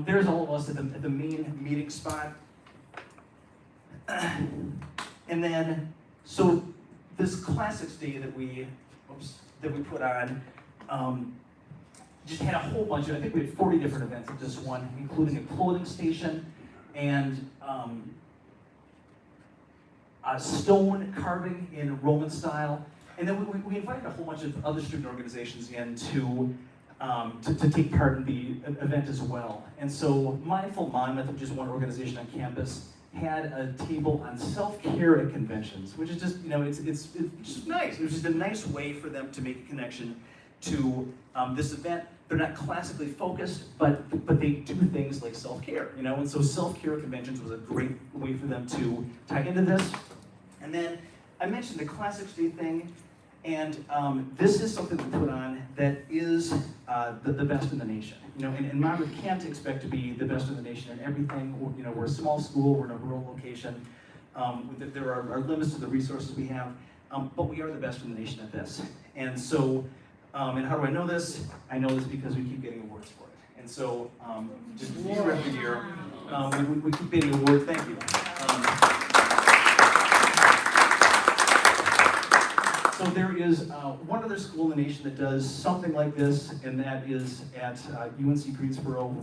There's all of us at the main meeting spot. And then, so this Classics Day that we put on, just had a whole bunch of, I think we had 40 different events at this one, including a clothing station and stone carving in Roman style. And then we invited a whole bunch of other student organizations in to take part in the event as well. And so Mindful Monmouth, which is one organization on campus, had a table on self-care at conventions, which is just, it's just nice. It was just a nice way for them to make a connection to this event. They're not classically focused, but they do things like self-care, and so self-care conventions was a great way for them to tie into this. And then I mentioned the Classics Day thing, and this is something we put on that is the best in the nation. And Monmouth can't expect to be the best in the nation in everything. We're a small school, we're in a rural location. There are limits to the resources we have, but we are the best in the nation at this. And so, and how do I know this? I know this because we keep getting awards for it. And so, just year after year, we keep getting awards. Thank you. So there is one other school in the nation that does something like this, and that is at UNC Greensboro,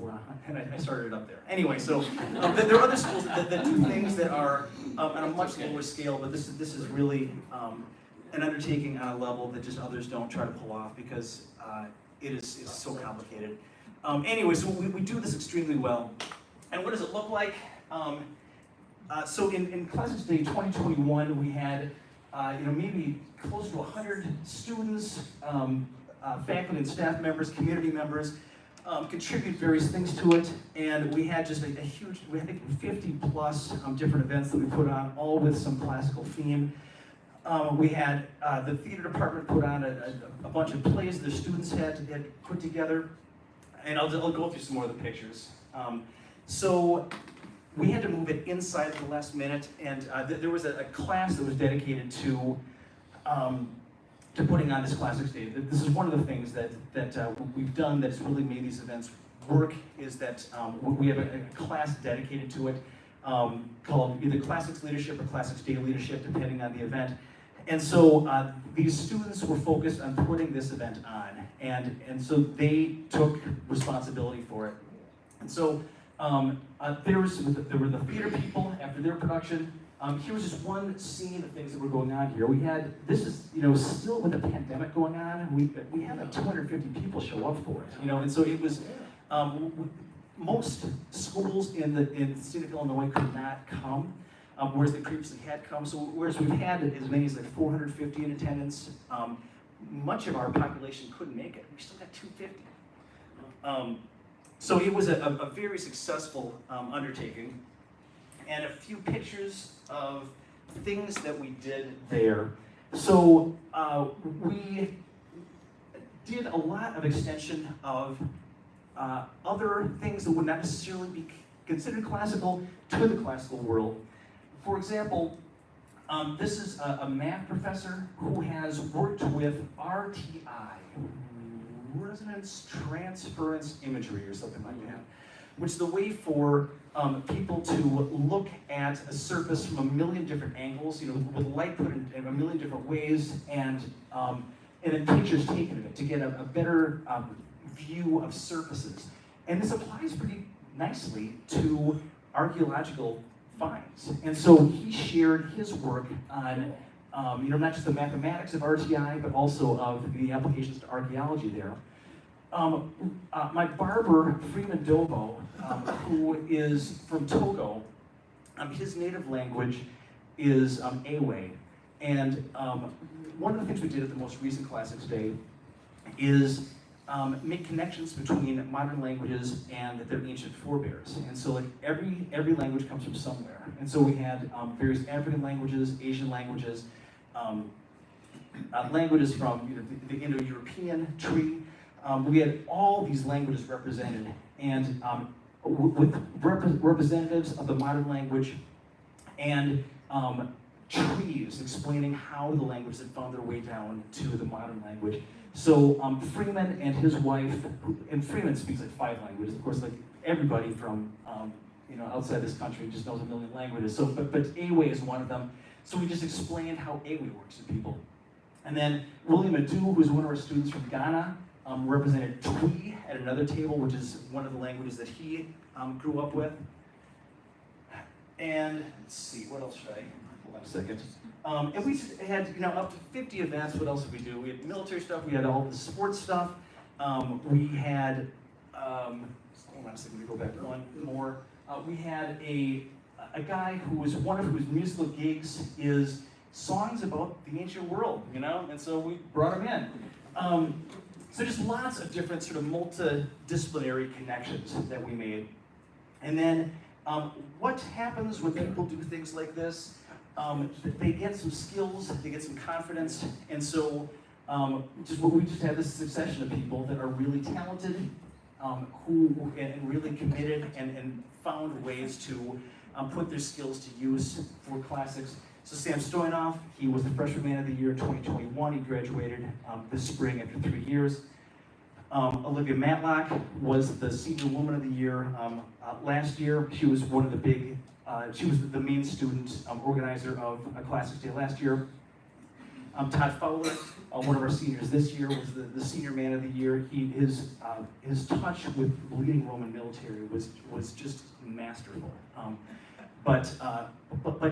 and I started it up there. Anyway, so there are other schools that do things that are on a much lower scale, but this is really an undertaking on a level that just others don't try to pull off, because it's so complicated. Anyway, so we do this extremely well. And what does it look like? So in Classics Day 2021, we had maybe close to 100 students, faculty and staff members, community members, contribute various things to it, and we had just a huge, I think 50 plus different events that we put on, all with some classical theme. We had the theater department put on a bunch of plays the students had put together, and I'll go through some more of the pictures. So we had to move it inside at the last minute, and there was a class that was dedicated to putting on this Classics Day. This is one of the things that we've done that's really made these events work, is that we have a class dedicated to it called either Classics Leadership or Classics Day Leadership, depending on the event. And so these students were focused on putting this event on, and so they took responsibility for it. And so there were the theater people after their production. Here was just one scene of things that were going on here. We had, this is, still with the pandemic going on, we had like 250 people show up for it, and so it was, most schools in the state of Illinois could not come, whereas they previously had come. So whereas we've had as many as like 450 in attendance, much of our population couldn't make it. We still got 250. So it was a very successful undertaking. And a few pictures of things that we did there. So we did a lot of extension of other things that would not necessarily be considered classical to the classical world. For example, this is a math professor who has worked with RTI, Resonance Transference Imagery, or something like that, which is the way for people to look at a surface from a million different angles, with light put in a million different ways, and then pictures taken of it to get a better view of surfaces. And this applies pretty nicely to archaeological finds. And so he shared his work on, not just the mathematics of RTI, but also of the applications to archaeology there. My barber, Freeman Dovo, who is from Togo, his native language is Ewe. And one of the things we did at the most recent Classics Day is make connections between modern languages and their ancient forebears. And so like every language comes from somewhere. And so we had various African languages, Asian languages, languages from the Indo-European tree. We had all these languages represented, and with representatives of the modern language and trees explaining how the language had found their way down to the modern language. So Freeman and his wife, and Freeman speaks like 5 languages. Of course, like everybody from outside this country just knows a million languages. So, but Ewe is one of them. So we just explained how Ewe works to people. And then William Adu, who's one of our students from Ghana, represented Twi at another table, which is one of the languages that he grew up with. And let's see, what else should I? Hold on a second. And we had up to 50 events. What else did we do? We had military stuff. We had all the sports stuff. We had hold on a second. Let me go back one more. We had a guy one of whose musical gigs is songs about the ancient world, and so we brought him in. So just lots of different sort of multidisciplinary connections that we made. And then what happens when people do things like this? They get some skills, they get some confidence, and so we just have this succession of people that are really talented, who and really committed and found ways to put their skills to use for classics. So Sam Stoyanov, he was the Freshman Man of the Year in 2021. He graduated this spring after 3 years. Olivia Matlock was the Senior Woman of the Year last year. She was one of the big, she was the main student organizer of Classics Day last year. Todd Fowler, one of our seniors this year, was the Senior Man of the Year. His touch with leading Roman military was just masterful. But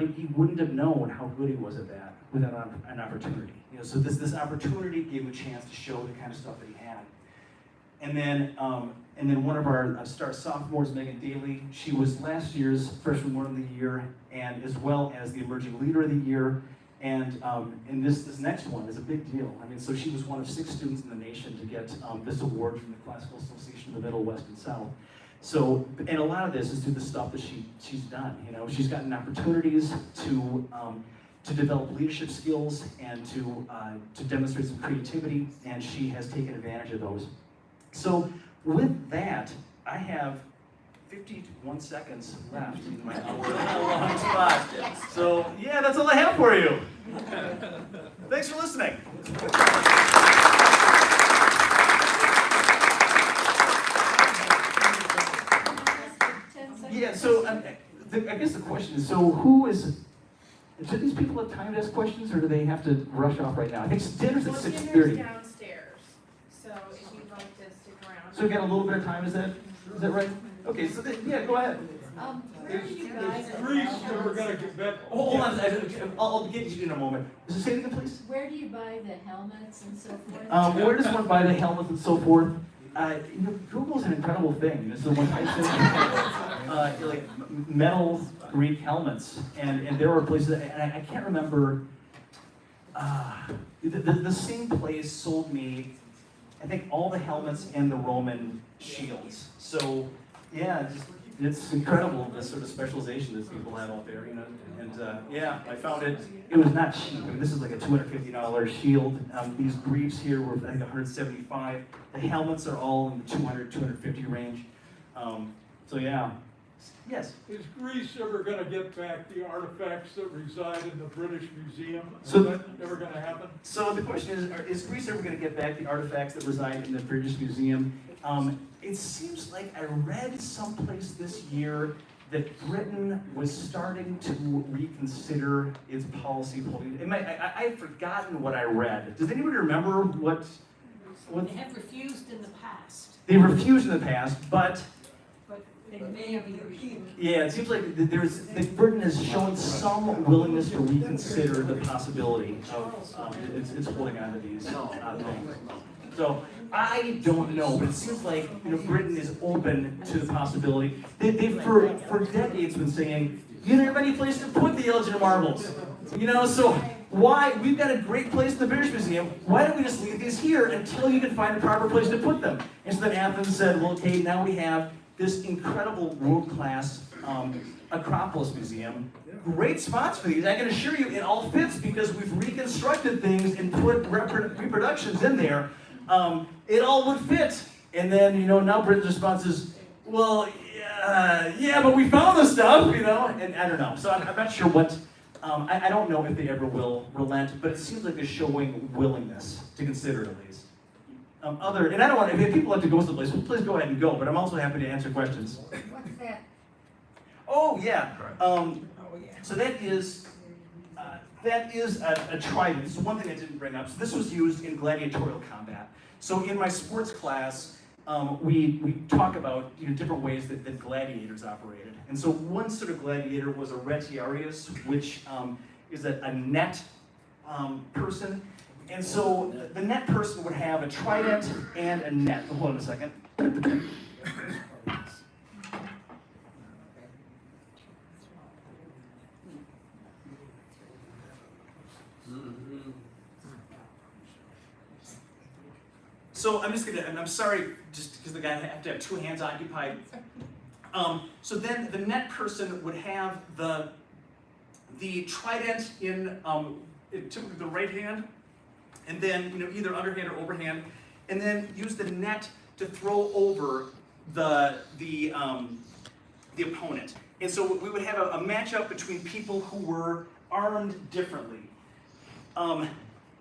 he wouldn't have known how good he was at that without an opportunity. So this opportunity gave him a chance to show the kind of stuff that he had. And then one of our star sophomores, Megan Daly, she was last year's freshman woman of the year, and as well as the emerging leader of the year. And this next one is a big deal. I mean, so she was one of 6 students in the nation to get this award from the Classical Association of the Middle, West, and South. So, and a lot of this is through the stuff that she's done. You know, she's gotten opportunities to develop leadership skills and to demonstrate some creativity, and she has taken advantage of those. So, with that, I have 51 seconds left in my hour-long spot. So, yeah, that's all I have for you. Thanks for listening. Yeah, so I guess the question is, so do these people have time to ask questions, or do they have to rush off right now? I think dinner's at 6:30. Dinner's downstairs, so if you'd like to stick around. So we got a little bit of time, is that right? Okay, so yeah, go ahead. Where do you guys? Greece, we're gonna get back. Hold on, I'll get you in a moment. Say it again, please. Where do you buy the helmets and so forth? Where does one buy the helmets and so forth? Google's an incredible thing. This is one types in like metal Greek helmets, and there are places, and I can't remember. The same place sold me, I think, all the helmets and the Roman shields. So yeah, it's incredible the sort of specialization that people have out there, you know. And yeah, I found it. It was not cheap. I mean, this is like a $250 shield. These greaves here were, I think, $175. The helmets are all in the $200, $250 range. So yeah. Yes. Is Greece ever going to get back the artifacts that reside in the British Museum? So- Is that ever going to happen? So the question is Greece ever going to get back the artifacts that reside in the British Museum? It seems like I read someplace this year that Britain was starting to reconsider its policy of holding. I've forgotten what I read. Does anybody remember what? They have refused in the past, They refused in the past, but but they may be repeated. yeah, it seems like that Britain has shown some willingness to reconsider the possibility of it's holding on to these things. So I don't know, but it seems like, you know, Britain is open to the possibility. They've for decades been saying, you don't have any place to put the Elgin marbles. You know, so why? We've got a great place in the British Museum. Why don't we just leave these here until you can find a proper place to put them? And so then Athens said, well, okay, now we have this incredible world-class Acropolis Museum. Great spots for these. I can assure you it all fits because we've reconstructed things and put reproductions in there. It all would fit. And then, you know, now Britain's response is, well, yeah, but we found the stuff, you know, and I don't know. So I'm not sure what, I don't know if they ever will relent, but it seems like they're showing willingness to consider it at least. And I don't want, if people have to go someplace, well, please go ahead and go, but I'm also happy to answer questions. What's that? Oh, yeah. So that is a trident. This is one thing I didn't bring up. So this was used in gladiatorial combat. So in my sports class, we talk about, you know, different ways that gladiators operated. And so one sort of gladiator was a retiarius, which is a net person. And so the net person would have a trident and a net. Hold on a second. So I'm just gonna, and I'm sorry, just because the guy have to have 2 hands occupied. So then the net person would have the trident in typically the right hand, and then, you know, either underhand or overhand, and then use the net to throw over the opponent. And so we would have a matchup between people who were armed differently.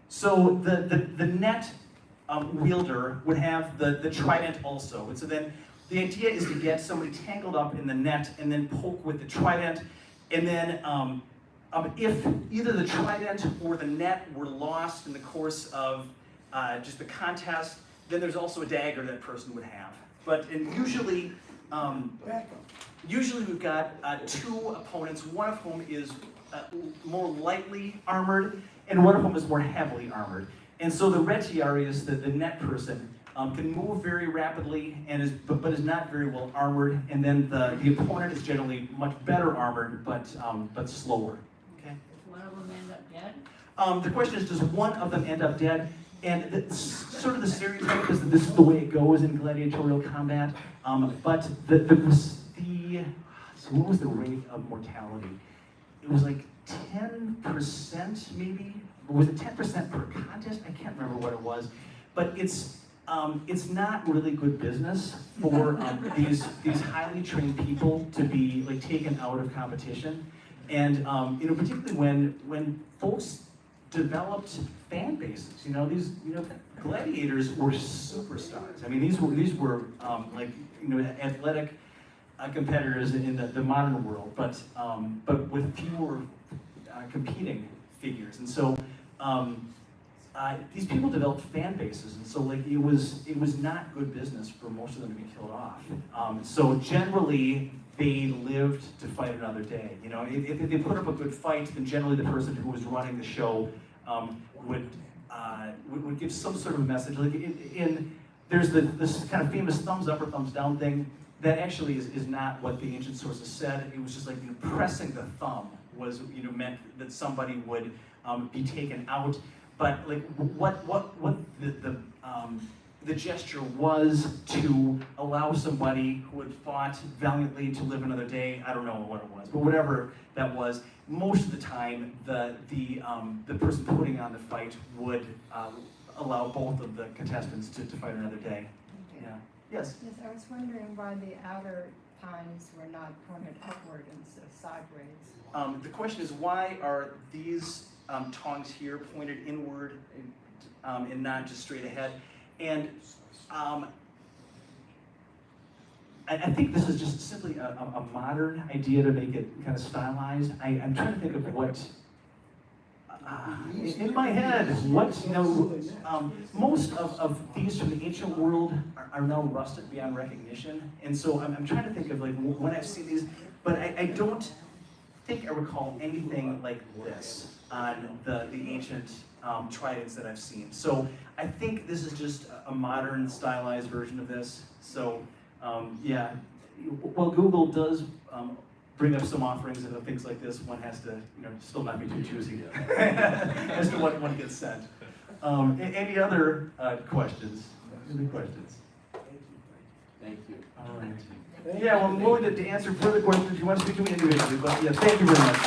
So the net wielder would have the trident also. And so then the idea is to get somebody tangled up in the net and then poke with the trident. And then if either the trident or the net were lost in the course of just the contest, then there's also a dagger that person would have. Usually we've got 2 opponents, one of whom is more lightly armored, and one of whom is more heavily armored. And so the retiarius, the net person, can move very rapidly, and but is not very well armored. And then the opponent is generally much better armored, but slower. Okay. One of them end up dead? The question is, does one of them end up dead? And sort of the stereotype is that this is the way it goes in gladiatorial combat. But so what was the rate of mortality? It was like 10% maybe? Or was it 10% per contest? I can't remember what it was. But it's not really good business for these highly trained people to be like taken out of competition. And particularly when folks developed fan bases. Gladiators were superstars. I mean, these were athletic competitors in the modern world, but with fewer competing figures. And so these people developed fan bases, and so it was not good business for most of them to be killed off. So generally, they lived to fight another day. If they put up a good fight, then generally the person who was running the show would give some sort of a message. There's this kind of famous thumbs up or thumbs down thing. That actually is not what the ancient sources said. It was just like pressing the thumb was meant that somebody would be taken out. But what the gesture was to allow somebody who had fought valiantly to live another day. I don't know what it was, but whatever that was, most of the time the person putting on the fight would allow both of the contestants to fight another day. Yeah. Yes? Yes, I was wondering why the outer tines were not pointed upward instead of sideways. The question is, why are these tongs here pointed inward and not just straight ahead? And I think this is just simply a modern idea to make it kind of stylized. I'm trying to think of what, in my head, most of these from the ancient world are now rusted beyond recognition. And so I'm trying to think of when I've seen these, but I don't think I recall anything like this on the ancient tridents that I've seen. So I think this is just a modern stylized version of this. So yeah, while Google does bring up some offerings and things like this, one has to still not be too choosy as to what one gets sent. Any other questions? Any questions? Thank you. All right. Yeah, well, I'm willing to answer further questions if you want to speak to me individually, but yeah, thank you very much.